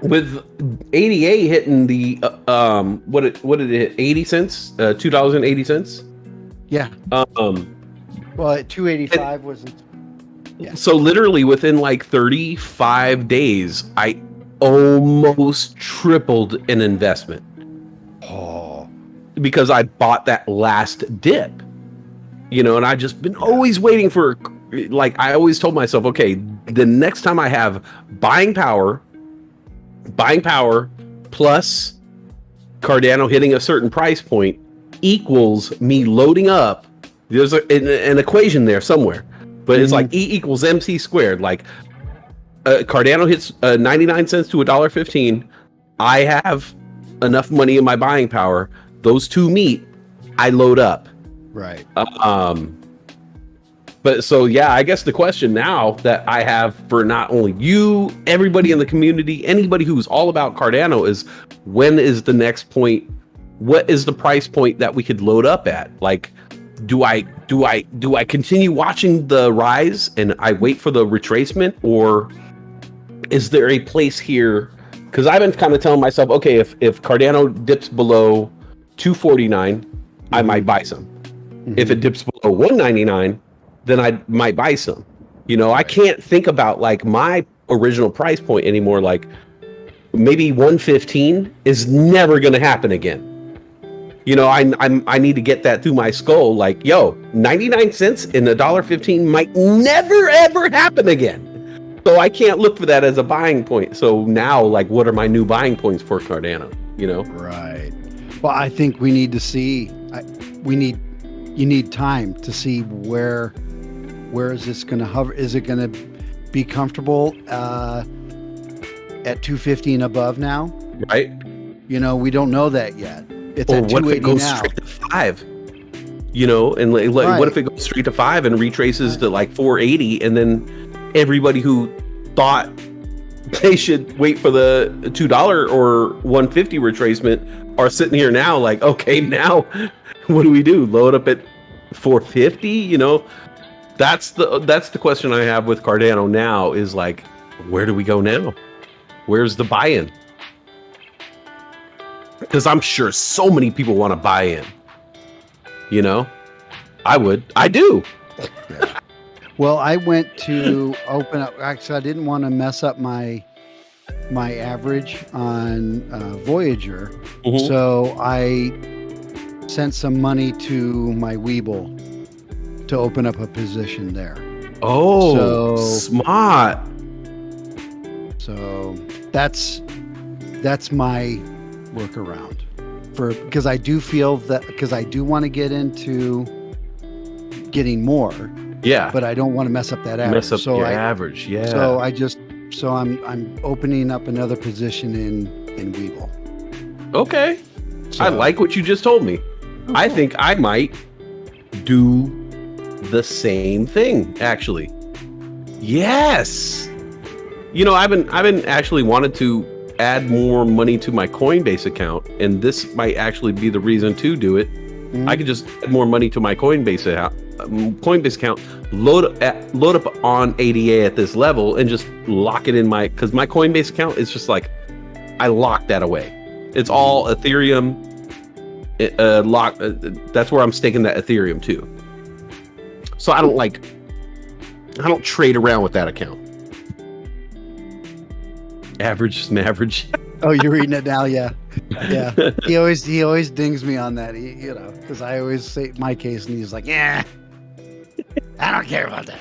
With ADA hitting the what did it hit? 80 cents? $2.80? Yeah. Well, at 285 wasn't. Yeah. So literally within like 35 days, I almost tripled an investment. Oh, because I bought that last dip. You know, and I just been always waiting for, like, I always told myself, okay, the next time I have buying power plus Cardano hitting a certain price point equals me loading up. There's an equation there somewhere, but it's like E equals MC squared. Like Cardano hits 99 cents to $1.15. I have enough money in my buying power. Those two meet, I load up. Right. But so, yeah, I guess the question now that I have for not only you, everybody in the community, anybody who's all about Cardano is, when is the next point? What is the price point that we could load up at? Like, do I continue watching the rise and I wait for the retracement, or is there a place here? Because I've been kind of telling myself, okay, if Cardano dips below 249, I might buy some. If it dips below 199, then I might buy some. You know, I can't think about like my original price point anymore. Like maybe 115 is never going to happen again. You know, I need to get that through my skull. Like, yo, 99 cents and $1.15 might never ever happen again. So I can't look for that as a buying point. So now, like, what are my new buying points for Cardano? You know, right. Well, I think we need to see. You need time to see where is this going to hover? Is it going to be comfortable at 250 and above now? Right. You know, we don't know that yet. It's or at what if it 280 goes now. straight to 5? You know, and like, Right. what if it goes straight to 5 and retraces to like 480, and then everybody who thought they should wait for the $2 or 150 retracement are sitting here now like, okay, now what do we do? Load up at 450? You know, that's the question I have with Cardano now is like, where do we go now? Where's the buy-in? Because I'm sure so many people want to buy in. You know, I do. Yeah. Well, I went to open up. Actually, I didn't want to mess up my average on Voyager, so I sent some money to my Weeble to open up a position there. Oh, smart. So that's my workaround because I do feel that, because I do want to get into getting more. Yeah, but I don't want to mess up that average. Mess up your average. Yeah. So I'm opening up another position in Weeble. Okay. So, I like what you just told me. Okay. I think I might do the same thing, actually. Yes. You know, I've been actually wanted to add more money to my Coinbase account, and this might actually be the reason to do it. I could just add more money to my Coinbase account, load up on ADA at this level, and just lock it in because my Coinbase account is just like, I lock that away. It's all Ethereum. That's where I'm staking that Ethereum too. So I don't trade around with that account. Average. Oh, you're reading it now, yeah. He always dings me on that, because I always say my case, and he's like, "Yeah, I don't care about that."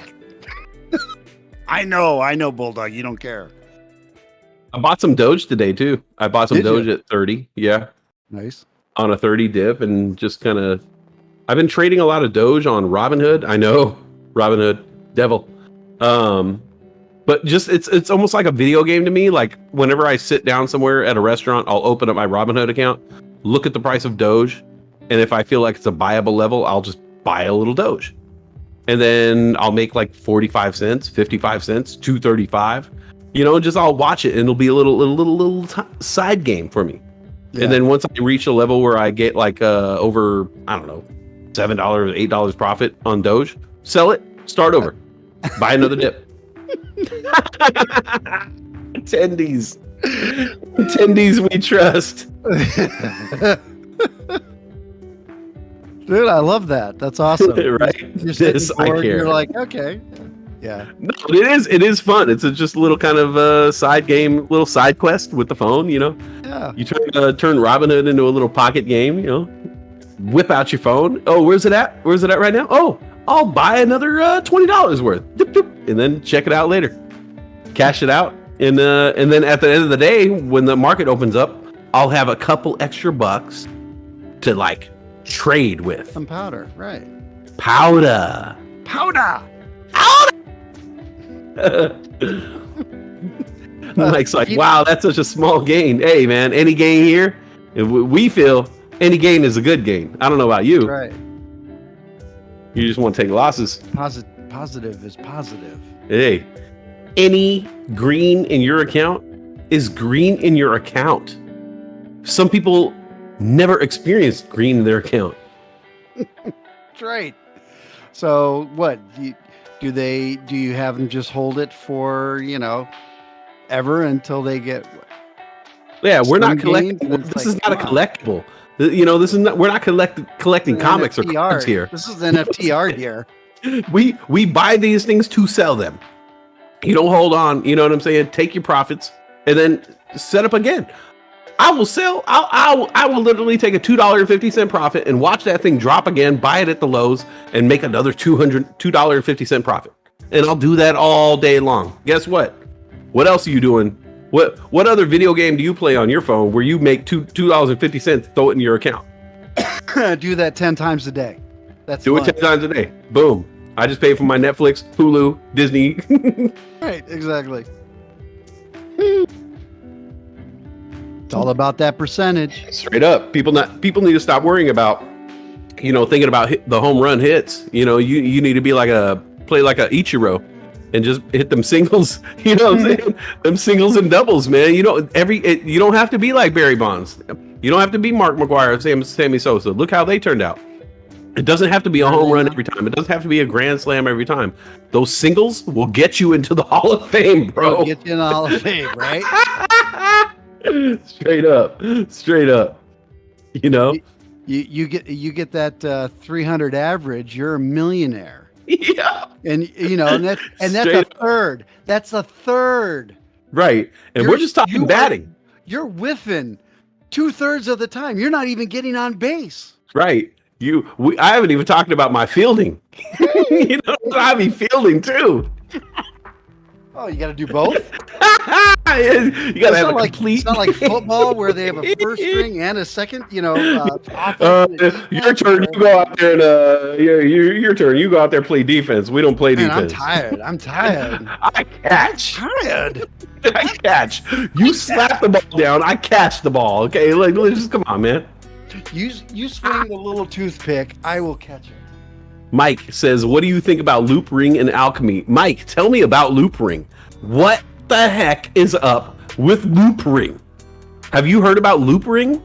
I know, Bulldog, you don't care. I bought some Doge today too. I bought some Doge at 30. Yeah, nice. On a 30 dip, and just kind of, I've been trading a lot of Doge on Robinhood. I know, Robinhood, devil. But just it's almost like a video game to me. Like whenever I sit down somewhere at a restaurant, I'll open up my Robinhood account, look at the price of Doge, and if I feel like it's a buyable level, I'll just buy a little Doge. And then I'll make like 45 cents, 55 cents, 235. Just I'll watch it, and it'll be a little side game for me. Yeah. And then once I reach a level where I get like over, I don't know, $7, $8 profit on Doge, sell it, start over, buy another dip. Attendees we trust. Dude, I love that. That's awesome. Right? You're sitting bored, you're like, okay. Yeah. No, it is fun. It's just a little kind of side game, little side quest with the phone, Yeah. You turn Robinhood into a little pocket game, whip out your phone. Oh, where's it at right now? Oh, I'll buy another $20 worth. Dip, dip, and then check it out later. Cash it out. And then at the end of the day, when the market opens up, I'll have a couple extra bucks to like trade with. Some powder, right. Powder. Mike's like, wow, that's such a small gain. Hey, man, any gain here? We feel any gain is a good gain. I don't know about you. Right. You just want to take losses. Positive is positive. Hey, any green in your account is green in your account. Some people never experienced green in their account. That's right. So what do you have them just hold it for, ever until they get? Yeah, we're not collecting. This is not a collectible. We're not collecting comics or cards here. This is NFT art here. We buy these things to sell them. You don't hold on. You know what I'm saying? Take your profits and then set up again. I will sell. I will literally take a $2.50 profit and watch that thing drop again, buy it at the lows, and make another $2.50 profit. And I'll do that all day long. Guess what? What else are you doing? What other video game do you play on your phone where you make $2.50, throw it in your account? Do that 10 times a day. Do it 10 times a day. Boom. I just paid for my Netflix, Hulu, Disney. Right, exactly. It's all about that percentage. Straight up. People need to stop worrying about, thinking about the home run hits. You need to be play like a Ichiro and just hit them singles. You know what I'm saying? Them singles and doubles, man. You don't have to be like Barry Bonds. You don't have to be Mark McGwire or Sammy Sosa. Look how they turned out. It doesn't have to be a home run every time. It doesn't have to be a grand slam every time. Those singles will get you into the Hall of Fame, bro. It'll get you in the Hall of Fame, right? Straight up. You get that 300 average, you're a millionaire. Yeah. And that's a third. That's a third. Right. And we're just talking batting. You're whiffing 2/3 of the time. You're not even getting on base. Right. I haven't even talked about my fielding. I be fielding too. Oh, you got to do both? You got to have a complete... It's not like football where they have a first string and a second, your turn, you go out there and your turn. You go out there and play defense. We don't play defense. I'm tired. I catch. Tired. I catch. You slap the ball down. I catch the ball. Okay, just come on, man. You swing the little toothpick. I will catch it. Mike says, what do you think about Loop Ring and Alchemy? Mike, tell me about Loop Ring. What the heck is up with Loop Ring? Have you heard about Loop Ring?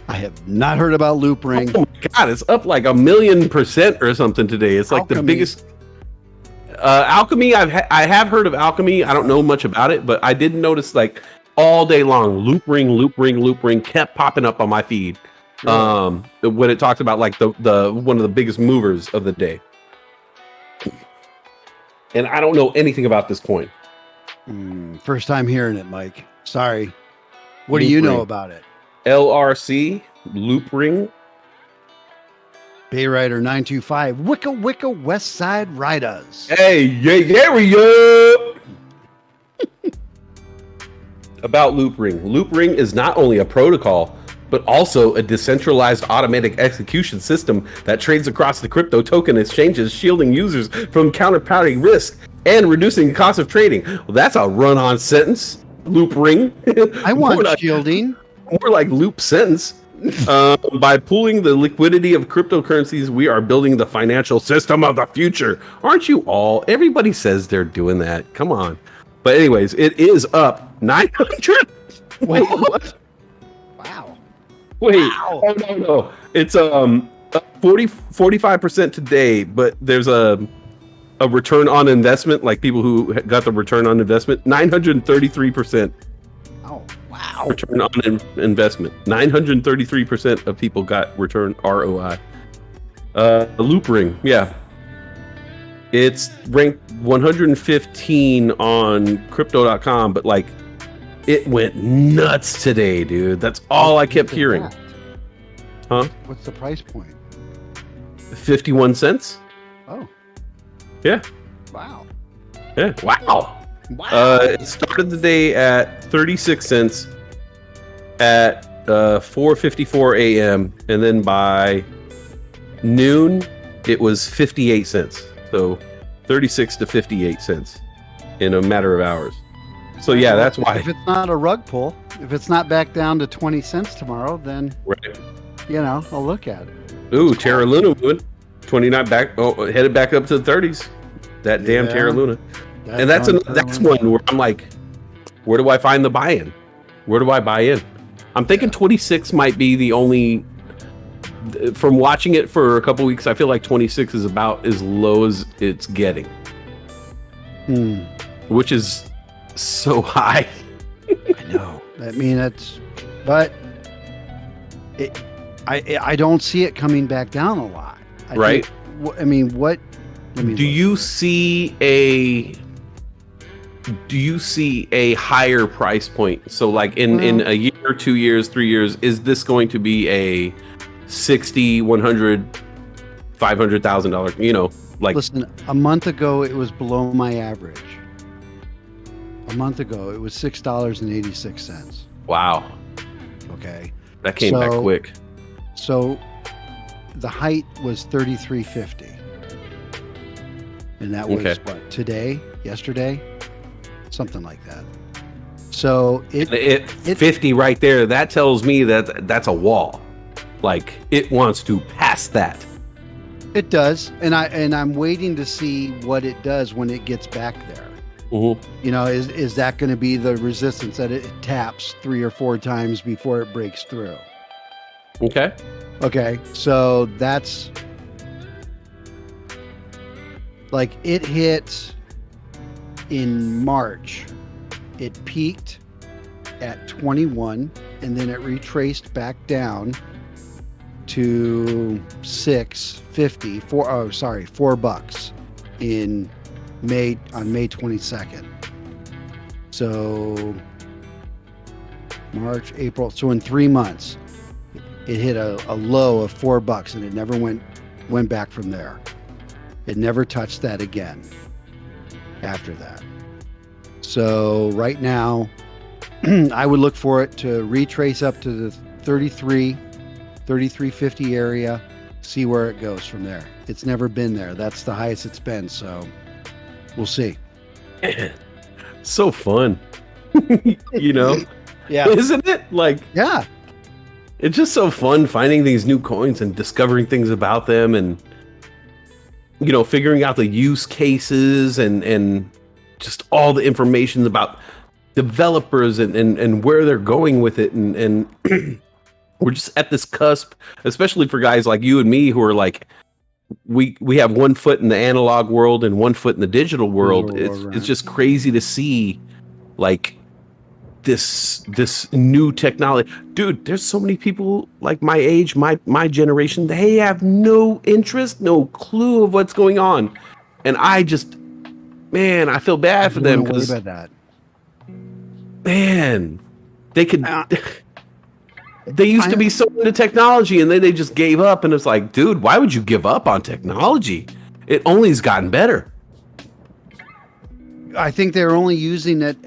I have not heard about Loop Ring. Oh my God, it's up like 1,000,000% or something today. It's like the biggest. Alchemy, I have heard of Alchemy. I don't know much about it, but I did notice all day long. Loop ring kept popping up on my feed. When it talks about like the one of the biggest movers of the day. And I don't know anything about this coin. First time hearing it, Mike. Sorry. What do you know about it? LRC, loop ring. Bay Rider 925. Wicca West Side Riders. Hey, yeah, we go. About loop ring. Loop ring is not only a protocol, but also a decentralized automatic execution system that trades across the crypto token exchanges, shielding users from counterparty risk and reducing the cost of trading. Well, that's a run-on sentence. Loop ring. I want shielding. More like loop sentence. By pooling the liquidity of cryptocurrencies, we are building the financial system of the future. Aren't you all? Everybody says they're doing that. Come on. But anyways, it is up 900. Wait, what? Wow. Wait. Wow. Oh, no. It's 45% today, but there's a return on investment, like people who got the return on investment, 933%. Oh, wow. Return on investment. 933% of people got return ROI. Loop ring, yeah. It's ranked 115 on crypto.com, but like it went nuts today, dude. That's all I kept hearing. Huh? What's the price point? 51 cents. Oh. Yeah. Wow. Yeah. Wow. Wow. It started the day at 36 cents at 4:54 a.m. and then by noon it was 58 cents. So 36 to 58 cents in a matter of hours. So yeah, that's why. If it's not a rug pull, if it's not back down to 20 cents tomorrow, then right. I'll look at it. Ooh, Terra Luna moving 29 back. Oh, headed back up to the 30s. That damn Terra Luna. And that's one where I'm like, where do I find the buy-in? Where do I buy in? I'm thinking 26 might be the only. From watching it for a couple weeks, I feel like 26 is about as low as it's getting, which is so high. I know. I mean, I don't see it coming back down a lot. Right. What? Do you see a higher price point? So like in a year, 2 years, 3 years, is this going to be a 60, 100, $500,000, like listen, a month ago it was below my average. A month ago it was $6.86. Wow. Okay. That came back quick. So the height was 33.50. And that was what, today, yesterday? Something like that. So it 50 right there, that tells me that that's a wall. Like it wants to pass that. It does, and I'm waiting to see what it does when it gets back there. Mm-hmm. Is that going to be the resistance that it taps 3 or 4 times before it breaks through? Okay, so that's like it hit in March. It peaked at 21, and then it retraced back down to $6.50 $4 in May 22nd. So March, April. So in 3 months, it hit a low of $4, and it never went back from there. It never touched that again after that. So right now, I would look for it to retrace up to the 33.50 area, see where it goes from there. It's never been there. That's the highest it's been. So we'll see. So fun. Yeah. Isn't it? Like, yeah. It's just so fun finding these new coins and discovering things about them and, figuring out the use cases and just all the information about developers and where they're going with it. And we're just at this cusp, especially for guys like you and me who are like, we have 1 foot in the analog world and 1 foot in the digital world. It's just crazy to see like this new technology. Dude, there's so many people like my age, my generation, they have no interest, no clue of what's going on. And I just, man, I feel bad for them because that. Man, they could they used to be so into technology, and then they just gave up, and it's like, dude, why would you give up on technology? It only has gotten better. I think they're only using it,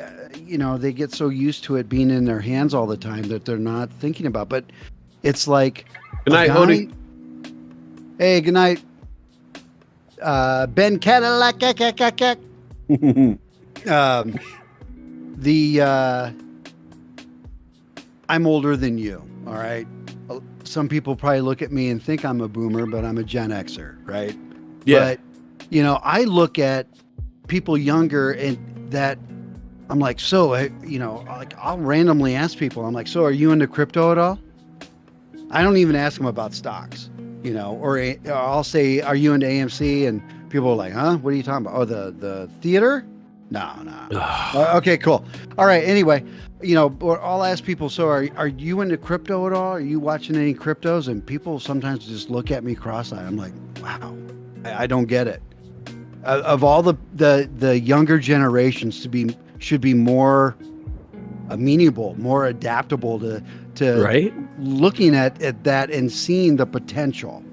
they get so used to it being in their hands all the time that they're not thinking about. But it's like, good night, Hody. Hey, good night. Ben Cadillac. I'm older than you, all right? Some people probably look at me and think I'm a boomer, but I'm a Gen Xer, right? Yeah. But, I look at people younger and that I'm like, so, like I'll randomly ask people, I'm like, so are you into crypto at all? I don't even ask them about stocks, or I'll say, are you into AMC? And people are like, huh? What are you talking about? Oh, the theater? No. Okay, cool. All right. Anyway, or I'll ask people, so are you into crypto at all? Are you watching any cryptos? And people sometimes just look at me cross-eyed. I'm like, wow, I don't get it. Of all the younger generations should be more amenable, more adaptable to right? looking at that and seeing the potential,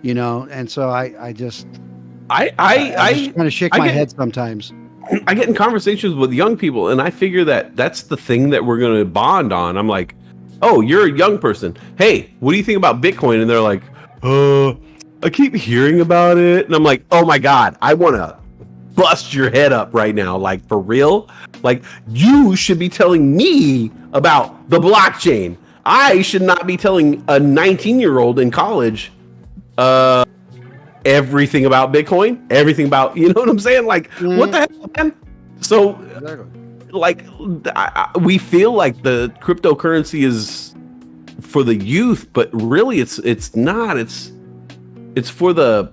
And so I just kind of shake my head sometimes. I get in conversations with young people, and I figure that's the thing that we're going to bond on. I'm like, oh, you're a young person. Hey, what do you think about Bitcoin? And they're like, I keep hearing about it. And I'm like, oh my God, I want to bust your head up right now. Like, for real? Like, you should be telling me about the blockchain. I should not be telling a 19-year-old in college, everything about Bitcoin, everything about, you know what I'm saying? Like, what the hell, man? So, like, we feel like the cryptocurrency is for the youth, but really it's not. It's for the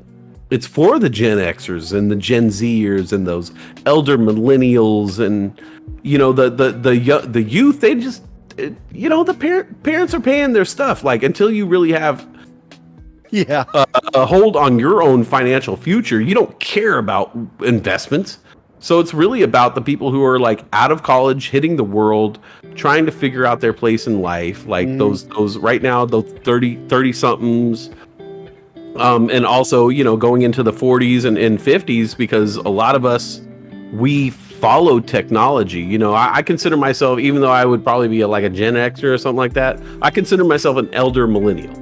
Gen Xers and the Gen Zers and those elder millennials and, the youth. They just, the parents are paying their stuff. Like, until you really have a hold on your own financial future, you don't care about investments. So it's really about the people who are like out of college, hitting the world, trying to figure out their place in life. Like those right now, those 30 somethings, and also, going into the 40s and 50s, because a lot of us, we followed technology. I consider myself, even though I would probably be like a Gen Xer or something like that, I consider myself an elder millennial.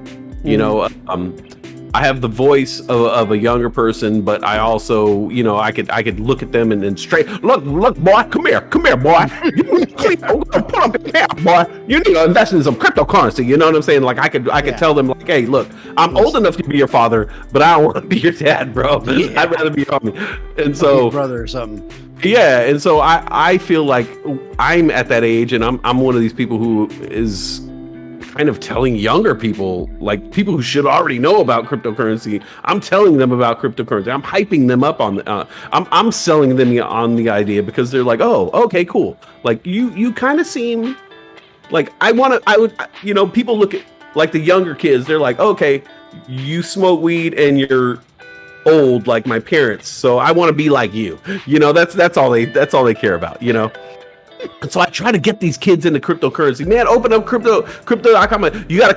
I have the voice of a younger person, but I also, I could look at them and straight look, boy, come here, boy. Put up your cap, boy. You need to invest in some cryptocurrency. You know what I'm saying? Like, I could tell them, like, hey, look, I'm old enough to be your father, but I don't want to be your dad, bro. Yeah. I'd rather be your homie. And so, brother or something. Yeah, and so I feel like I'm at that age, and I'm one of these people who is kind of telling younger people, like people who should already know about cryptocurrency, I'm telling them about cryptocurrency. I'm hyping them up on I'm selling them on the idea, because they're like, oh, okay, cool. Like, you kind of seem like people look at like the younger kids, they're like, okay, you smoke weed and you're old like my parents, so I want to be like you. That's all they care about, And so I try to get these kids into cryptocurrency. Man, open up crypto.com. You got a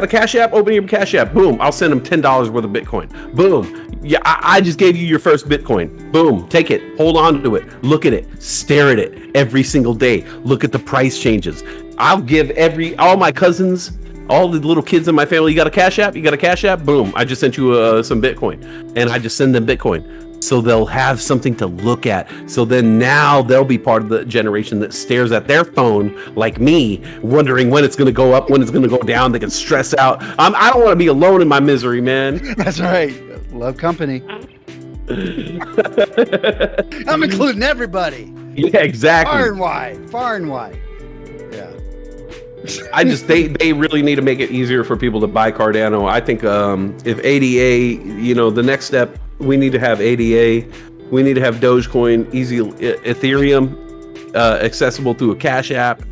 cash app? Open your cash app. Boom. I'll send them $10 worth of Bitcoin. Boom. Yeah, I just gave you your first Bitcoin. Boom. Take it. Hold on to it. Look at it. Stare at it every single day. Look at the price changes. I'll give all my cousins, all the little kids in my family, you got a cash app? You got a cash app? Boom. I just sent you some Bitcoin. And I just send them Bitcoin. So they'll have something to look at. So then now they'll be part of the generation that stares at their phone like me, wondering when it's going to go up, when it's going to go down. They can stress out. I don't want to be alone in my misery, man. That's right. Love company. I'm including everybody. Yeah, exactly. Far and wide. Yeah. They really need to make it easier for people to buy Cardano. I think if ADA, the next step, we need to have ADA. We need to have Dogecoin, easy Ethereum, accessible through a Cash App.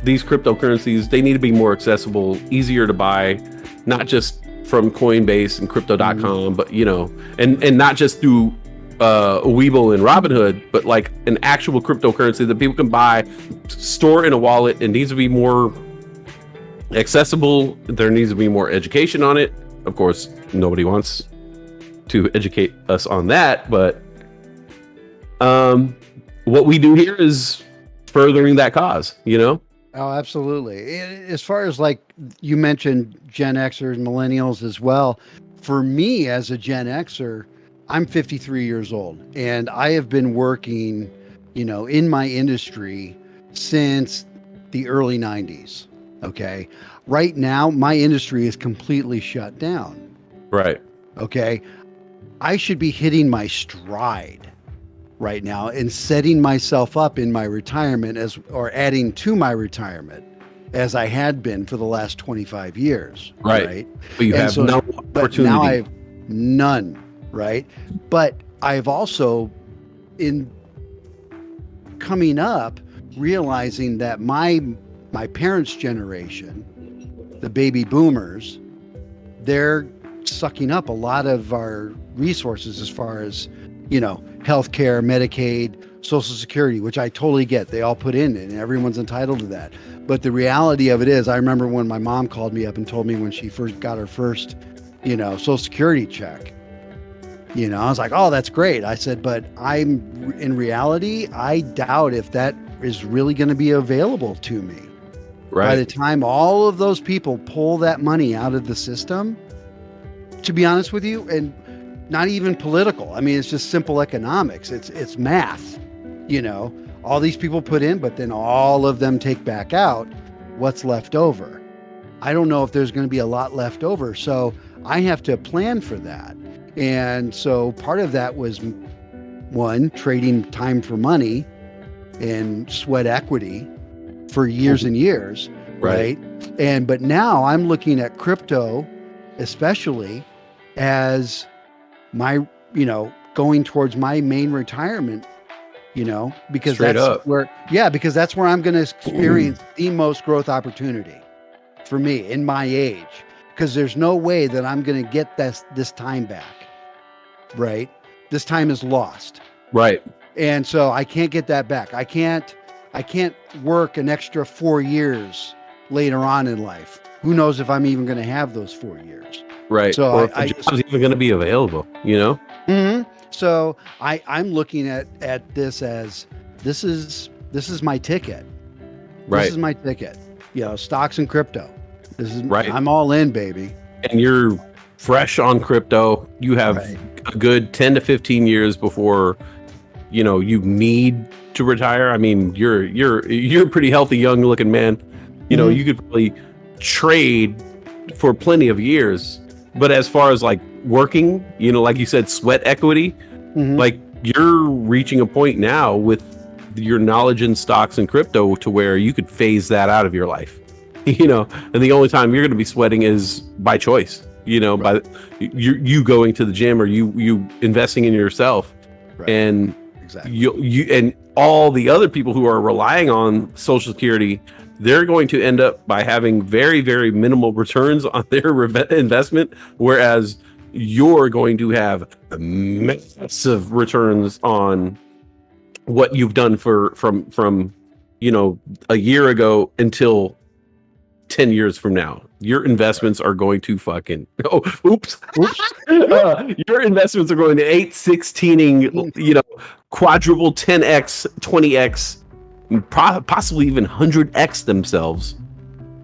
these cryptocurrencies, they need to be more accessible, easier to buy, not just from Coinbase and crypto.com, but and not just through Webull and Robinhood, but like an actual cryptocurrency that people can buy, store in a wallet. It needs to be more accessible. There needs to be more education on it. Of course, nobody wants to educate us on that, but what we do here is furthering that cause, Oh, absolutely. As far as like you mentioned Gen Xers, millennials as well, for me as a Gen Xer, I'm 53 years old and I have been working, in my industry since the early 90s. Okay. Right now, my industry is completely shut down. Right. Okay. I should be hitting my stride right now and setting myself up in my retirement or adding to my retirement as I had been for the last 25 years. Right. But you have no opportunity. But now I have none. Right. But I've also, in coming up, realizing that my parents' generation, the baby boomers, they're sucking up a lot of our resources as far as, healthcare, Medicaid, Social Security, which I totally get. They all put in and everyone's entitled to that. But the reality of it is, I remember when my mom called me up and told me when she first got her first, Social Security check. I was like, oh, that's great. I said, but in reality, I doubt if that is really going to be available to me. Right. By the time all of those people pull that money out of the system, to be honest with you, and not even political. I mean, it's just simple economics. It's math, all these people put in, but then all of them take back out what's left over. I don't know if there's going to be a lot left over. So I have to plan for that. And so part of that was, one, trading time for money and sweat equity for years and years, right? But now I'm looking at crypto, especially as my, going towards my main retirement, because because that's where I'm going to experience the most growth opportunity for me in my age. Because there's no way that I'm going to get this time back, right? This time is lost. Right. And so I can't get that back. I can't work an extra 4 years later on in life. Who knows if I'm even going to have those 4 years. Right. So or if the job's even going to be available, Mm-hmm. So I'm looking at this as this is my ticket. Right. This is my ticket. Stocks and crypto. This is right. I'm all in, baby. And you're fresh on crypto. You have a good 10 to 15 years before, you need to retire. I mean, you're a pretty healthy, young looking man. You could probably trade for plenty of years. But as far as like working, like you said, sweat equity, like you're reaching a point now with your knowledge in stocks and crypto to where you could phase that out of your life. And the only time you're going to be sweating is by choice, by you going to the gym or you investing in yourself. Right. And exactly. you and all the other people who are relying on Social Security, they're going to end up by having very, very minimal returns on their investment, whereas you're going to have massive returns on what you've done from a year ago until 10 years from now. Your investments are going to fucking your investments are going to 816ing, quadruple 10x, 20x, possibly even 100x themselves,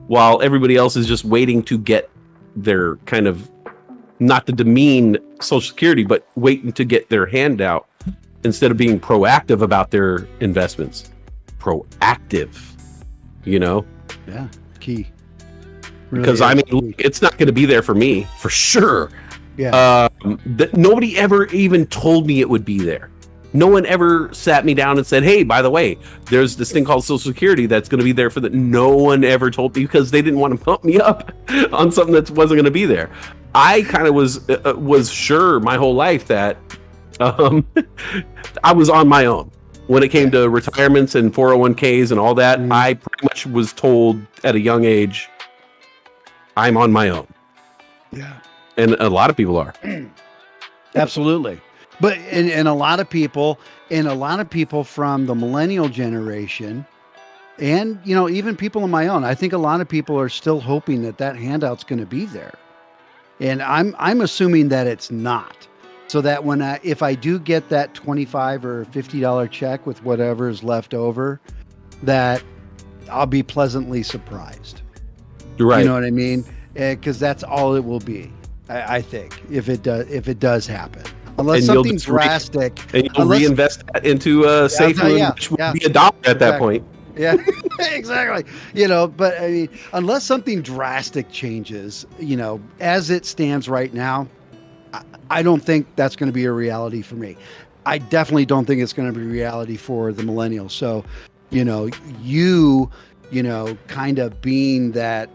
while everybody else is just waiting to get their kind of, not to demean Social Security, but waiting to get their hand out instead of being proactive about their investments. Proactive, Yeah, key. Really, because I mean, it's not going to be there for me for sure. Yeah. That nobody ever even told me it would be there. No one ever sat me down and said, "Hey, by the way, there's this thing called Social Security that's going to be there for the." No one ever told me, because they didn't want to pump me up on something that wasn't going to be there. I kind of was sure my whole life that I was on my own. when it came to retirements and 401ks and all that. Mm. I pretty much was told at a young age, I'm on my own. Yeah. And a lot of people are. Absolutely. But and a lot of people from the millennial generation, and even people of my own, I think a lot of people are still hoping that handout's going to be there. And I'm assuming that it's not. So that if I do get that $25 or $50 check with whatever is left over, that I'll be pleasantly surprised. Right. You know what I mean? Because that's all it will be. I think if it does happen, unless and something drastic, and you'll reinvest that into safe, which would be a dollar at that point. Yeah, exactly. But I mean, unless something drastic changes, as it stands right now, I don't think that's going to be a reality for me. I definitely don't think it's going to be a reality for the millennials. So, kind of being that,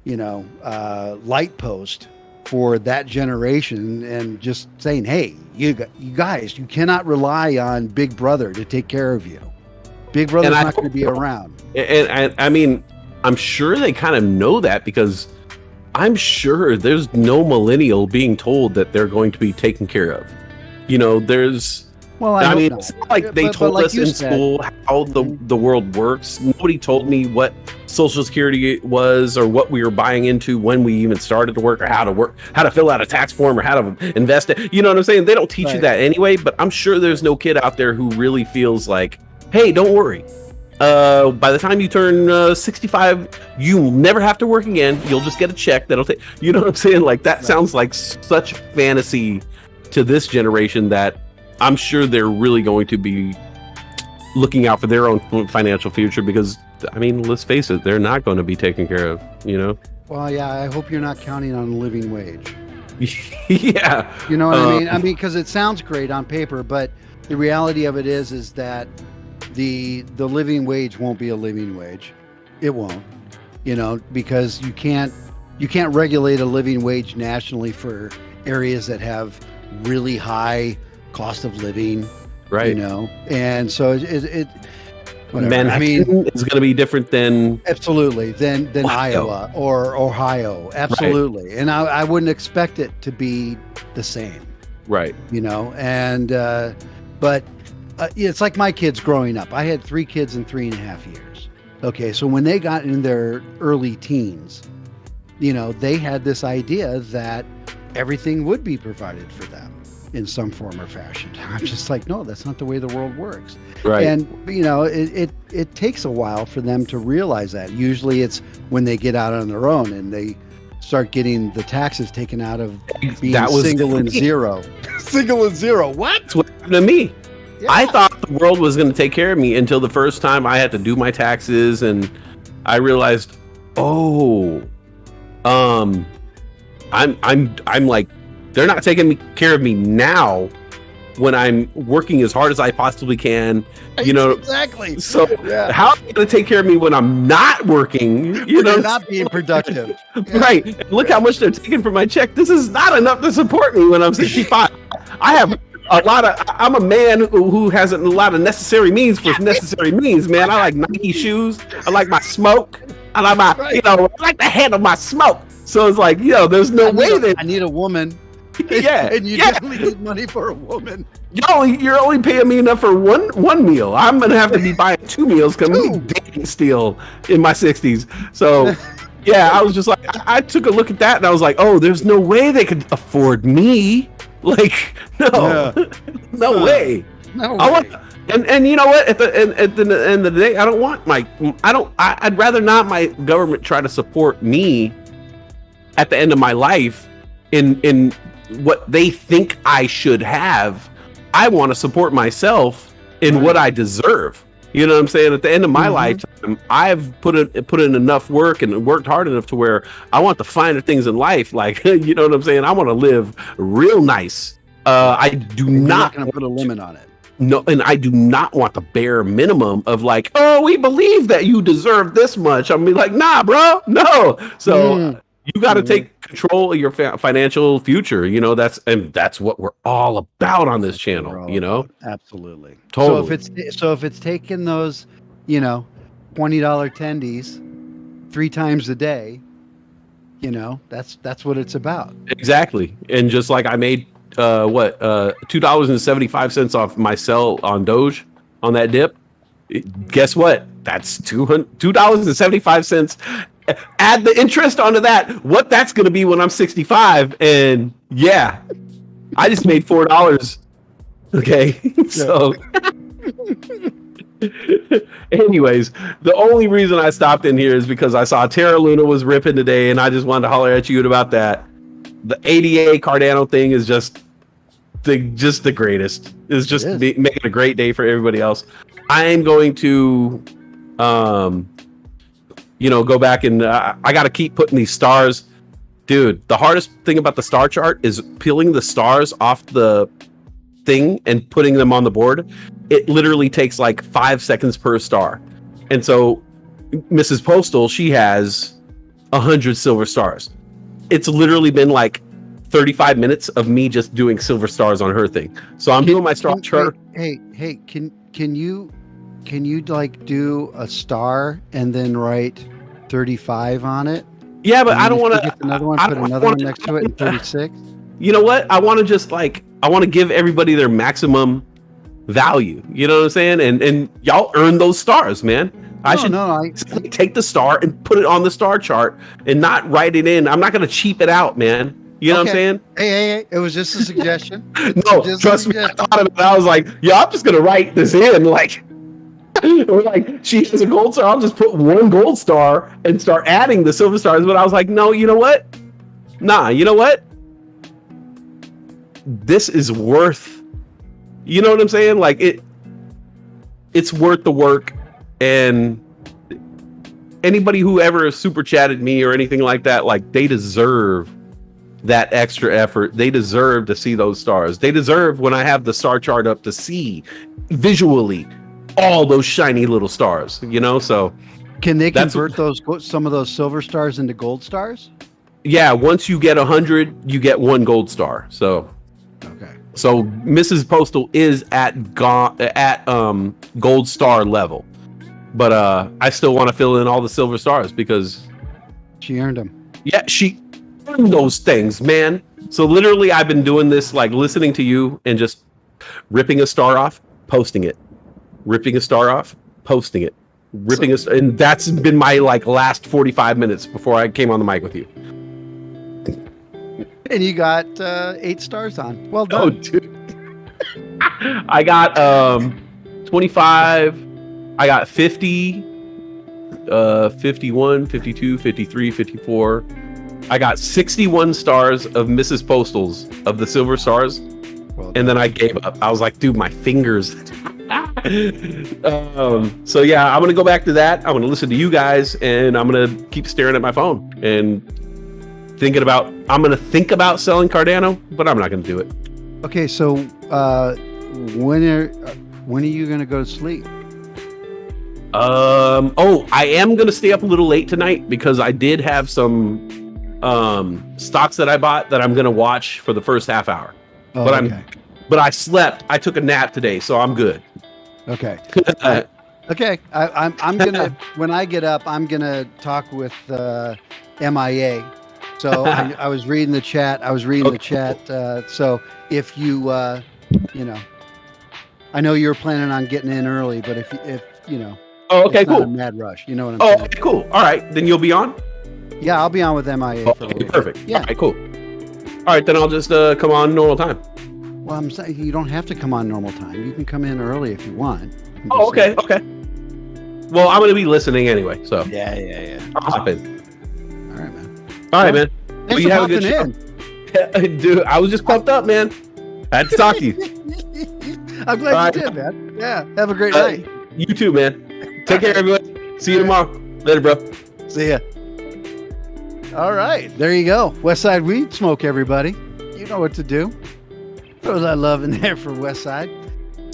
light post for that generation, and just saying, hey, you guys, you cannot rely on Big Brother to take care of you. Big Brother's not going to be around. And I mean, I'm sure they kind of know that, because I'm sure there's no millennial being told that they're going to be taken care of. There's... Well, I mean, it's not like they told us in school how the world works. Nobody told me what Social Security was, or what we were buying into when we even started to work, or how to fill out a tax form, or how to invest it. You know what I'm saying? They don't teach you that anyway, but I'm sure there's no kid out there who really feels like, hey, don't worry. By the time you turn 65, you never have to work again. You'll just get a check that'll take, you know what I'm saying? Like, that sounds like such fantasy to this generation that I'm sure they're really going to be looking out for their own financial future, because, I mean, let's face it, they're not going to be taken care of, Well, yeah, I hope you're not counting on a living wage. Yeah. You know what I mean? I mean, because it sounds great on paper, but the reality of it is that the living wage won't be a living wage. It won't, because you can't regulate a living wage nationally for areas that have really high cost of living, right? And so it Manhattan, I mean, is going to be different than Iowa or Ohio, absolutely. Right. And I wouldn't expect it to be the same, right? And but it's like my kids growing up. I had 3 kids in 3.5 years. Okay, so when they got in their early teens, they had this idea that everything would be provided for them in some form or fashion. I'm just like, no, that's not the way the world works. Right. And it takes a while for them to realize that. Usually it's when they get out on their own and they start getting the taxes taken out of being single and zero. Single and zero. What? That's what happened to me. Yeah. I thought the world was going to take care of me until the first time I had to do my taxes, and I realized, I'm like, they're not taking care of me now when I'm working as hard as I possibly can, Exactly. So how are they going to take care of me when I'm not working? You're not being productive. Right. And look how much they're taking from my check. This is not enough to support me when I'm 65. I have I'm a man who has a lot of necessary means for necessary means, man. I like Nike shoes. I like my smoke. I like my, I like the handle my smoke. So it's like, there's no way that I need a woman. Yeah. And you definitely need money for a woman. You're only paying me enough for one meal. I'm going to have to be buying 2 meals because I'm dating still in my 60s. So, yeah, I was just like, I took a look at that and I was like, oh, there's no way they could afford me. Like, no, no way. No way. And you know what? At the end of the day, I'd rather not my government try to support me at the end of my life in what they think I should have. I want to support myself in what I deserve. You know what I'm saying? At the end of my lifetime, I've put in enough work and worked hard enough to where I want the finer things in life. Like, you know what I'm saying? I want to live real nice. I do not going to put a limit on it. No, and I do not want the bare minimum of like, oh, we believe that you deserve this much. I'm be like, nah, bro, no. So You got to take control of your financial future. You know, that's what we're all about on this channel. You know, absolutely. Totally. So if it's taking those, you know, $20 tendies 3 times a day, you know, that's what it's about. Exactly. And just like I made $2.75 off my sell on Doge on that dip. Guess what? That's $2.75. Add the interest onto that. What that's going to be when I'm 65. And yeah, I just made $4. Okay. So anyways, the only reason I stopped in here is because I saw Terra Luna was ripping today, and I just wanted to holler at you about that. The ADA Cardano thing is just the greatest. It's just making a great day for everybody else. I am going to, go back and I got to keep putting these stars. Dude, the hardest thing about the star chart is peeling the stars off the thing and putting them on the board. It literally takes like 5 seconds per star. And so Mrs. Postal, she has 100 silver stars. It's literally been like 35 minutes of me just doing silver stars on her thing. So I'm doing my star chart. Hey, can you like do a star and then write 35 on it? Yeah, but I don't want to get another one, put another one next to it, and 36. You know what? I want to give everybody their maximum value. You know what I'm saying? And y'all earn those stars, man. I should take the star and put it on the star chart and not write it in. I'm not going to cheap it out, man. You know what I'm saying? Hey, it was just a suggestion. No, trust me. I thought of it. I was like, yeah, I'm just going to write this in. Like, or like, she has a gold star. I'll just put 1 gold star and start adding the silver stars. But I was like, no, you know what? Nah, you know what? This is worth, you know what I'm saying? Like it's worth the work. And anybody who ever super chatted me or anything like that, like they deserve that extra effort. They deserve to see those stars. They deserve, when I have the star chart up, to see visually all those shiny little stars, you know? So can they convert some of those silver stars into gold stars? Yeah, once you get 100, you get 1 gold star. So okay. So Mrs. Postal is at gold star level. But I still want to fill in all the silver stars because she earned them. Yeah, she earned those things, man. So literally I've been doing this, like listening to you and just ripping a star off, posting it. Ripping a star off, posting it. And that's been my like last 45 minutes before I came on the mic with you. And you got 8 stars on. Well done. Oh, dude. I got 25. I got 50, 51, 52, 53, 54. I got 61 stars of Mrs. Postal's, of the silver stars. Well, and then I gave up. I was like, dude, my fingers. So yeah, I'm going to go back to that. I'm going to listen to you guys, and I'm going to keep staring at my phone and I'm going to think about selling Cardano, but I'm not going to do it. Okay. So when are you going to go to sleep? I am going to stay up a little late tonight because I did have some stocks that I bought that I'm going to watch for the first half hour. Oh, but I slept. I took a nap today, so I'm good. Okay. Okay. I'm gonna when I get up, I'm gonna talk with MIA. So I was reading the chat. So if you I know you were planning on getting in early, but if you know. Oh, okay, cool. Not a mad rush. You know what I'm saying? Oh, okay, cool. All right, then you'll be on? Yeah, I'll be on with MIA. Okay, perfect. Yeah. All right, cool. All right, then I'll just come on normal time. Well, I'm saying you don't have to come on normal time. You can come in early if you want. Oh, okay, okay. Well, I'm going to be listening anyway, so. Yeah. I'll hop in. All right, man. All right, man. Well, you have a good show. Dude, I was just pumped up, man. I had to talk to you. I'm glad you did, man. Yeah, have a great night. You too, man. Take care, everyone. See you tomorrow. Later, bro. See ya. All right, there you go. Westside Weed Smoke, everybody. You know what to do. Throw that love in there for Westside.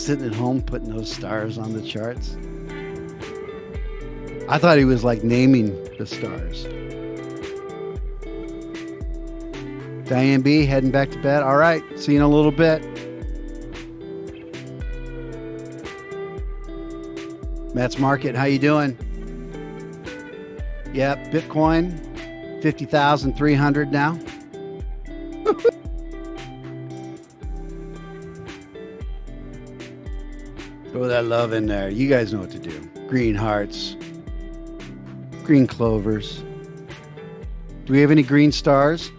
Sitting at home, putting those stars on the charts. I thought he was like naming the stars. Diane B heading back to bed. All right. See you in a little bit. Matt's Market, how you doing? Yep, Bitcoin, 50,300 now. Throw that love in there. You guys know what to do. Green hearts, green clovers. Do we have any green stars?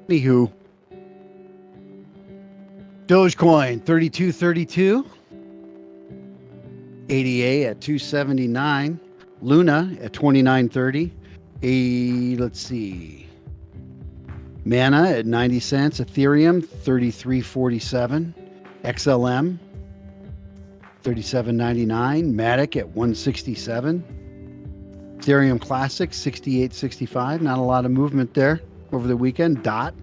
Anywho, Dogecoin 32.32, ADA at 279, Luna at 29.30. Let's see, Mana at 90 cents, Ethereum 33.47, XLM 37.99, Matic at 167, Ethereum Classic 68.65. Not a lot of movement there over the weekend. DOT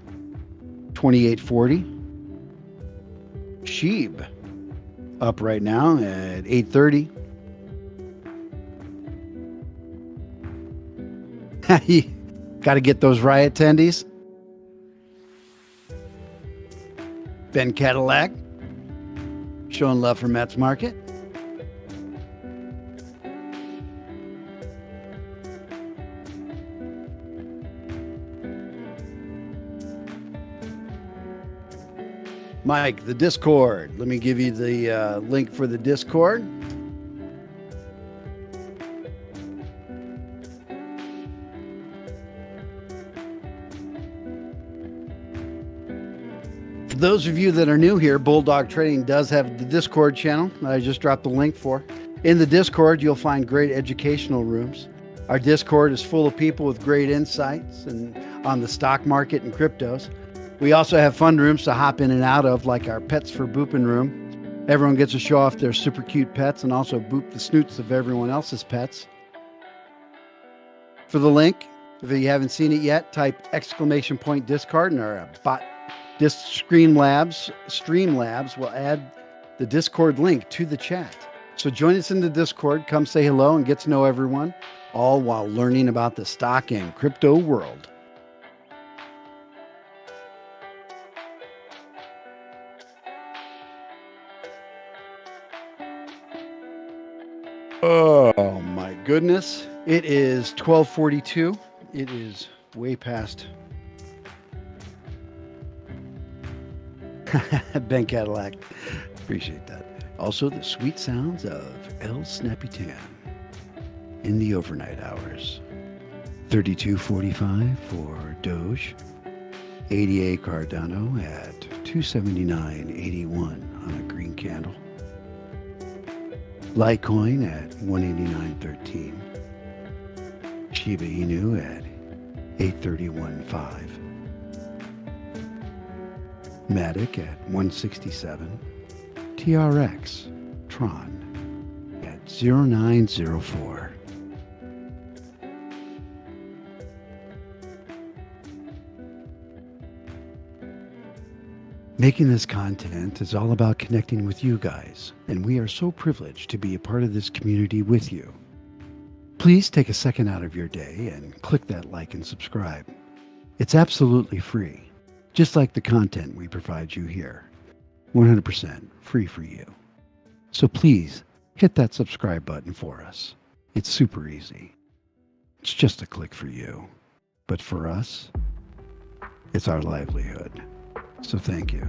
28.40. Sheeb up right now at 8.30. Got to get those riot attendees. Ben Cadillac showing love for Matt's Market. Mike, the Discord. Let me give you the link for the Discord. For those of you that are new here, Bulldog Trading does have the Discord channel that I just dropped the link for. In the Discord, you'll find great educational rooms. Our Discord is full of people with great insights and on the stock market and cryptos. We also have fun rooms to hop in and out of, like our Pets for Booping room. Everyone gets to show off their super cute pets and also boop the snoots of everyone else's pets. For the link, if you haven't seen it yet, type !Discord and our bot Streamlabs will add the Discord link to the chat. So join us in the Discord, come say hello and get to know everyone, all while learning about the stock and crypto world. Oh my goodness. It is 12:42. It is way past. Ben Cadillac. Appreciate that. Also the sweet sounds of El Snappy Tan in the overnight hours. 32.45 for Doge. ADA Cardano at 279.81 on a green candle. Litecoin at 189.13. Shiba Inu at 831.5. Matic at 167. TRX Tron at 0904. Making this content is all about connecting with you guys, and we are so privileged to be a part of this community with you. Please take a second out of your day and click that like and subscribe. It's absolutely free, just like the content we provide you here. 100% free for you. So please hit that subscribe button for us. It's super easy. It's just a click for you. But for us, it's our livelihood. So thank you.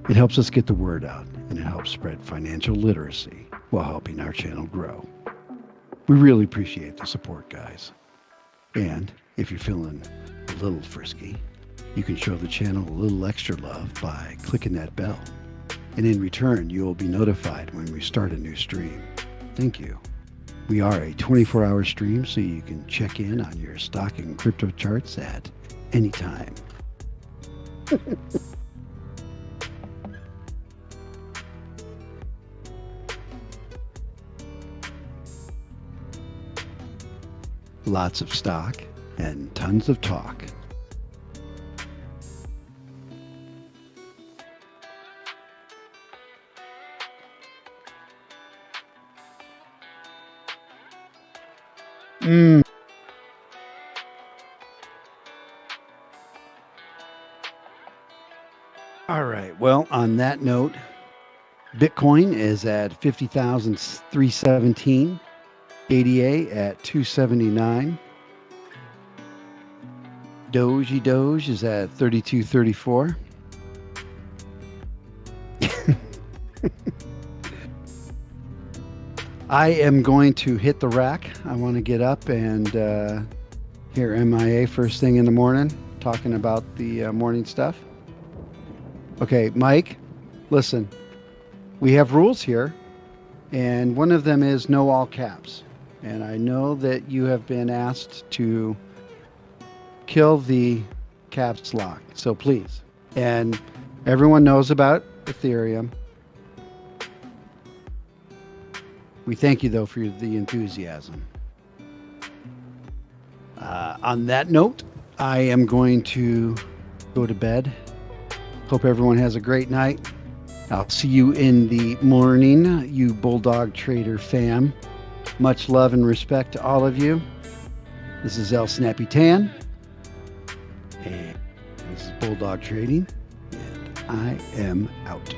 It helps us get the word out, and it helps spread financial literacy while helping our channel grow. We really appreciate the support, guys. And if you're feeling a little frisky, you can show the channel a little extra love by clicking that bell. And in return, you will be notified when we start a new stream. Thank you. We are a 24-hour stream, so you can check in on your stock and crypto charts at any time. lots of stock, and tons of talk. All right. Well, on that note, Bitcoin is at 50,317. ADA at 279. Doge is at 3234. I am going to hit the rack. I want to get up and hear MIA first thing in the morning, talking about the morning stuff. Okay, Mike, listen, we have rules here, and one of them is no all caps. And I know that you have been asked to kill the caps lock, so please. And everyone knows about Ethereum. We thank you, though, for the enthusiasm. On that note, I am going to go to bed. Hope everyone has a great night. I'll see you in the morning, you Bulldog Trader fam. Much love and respect to all of you. This is El Snappy Tan. And this is Bulldog Trading. And I am out.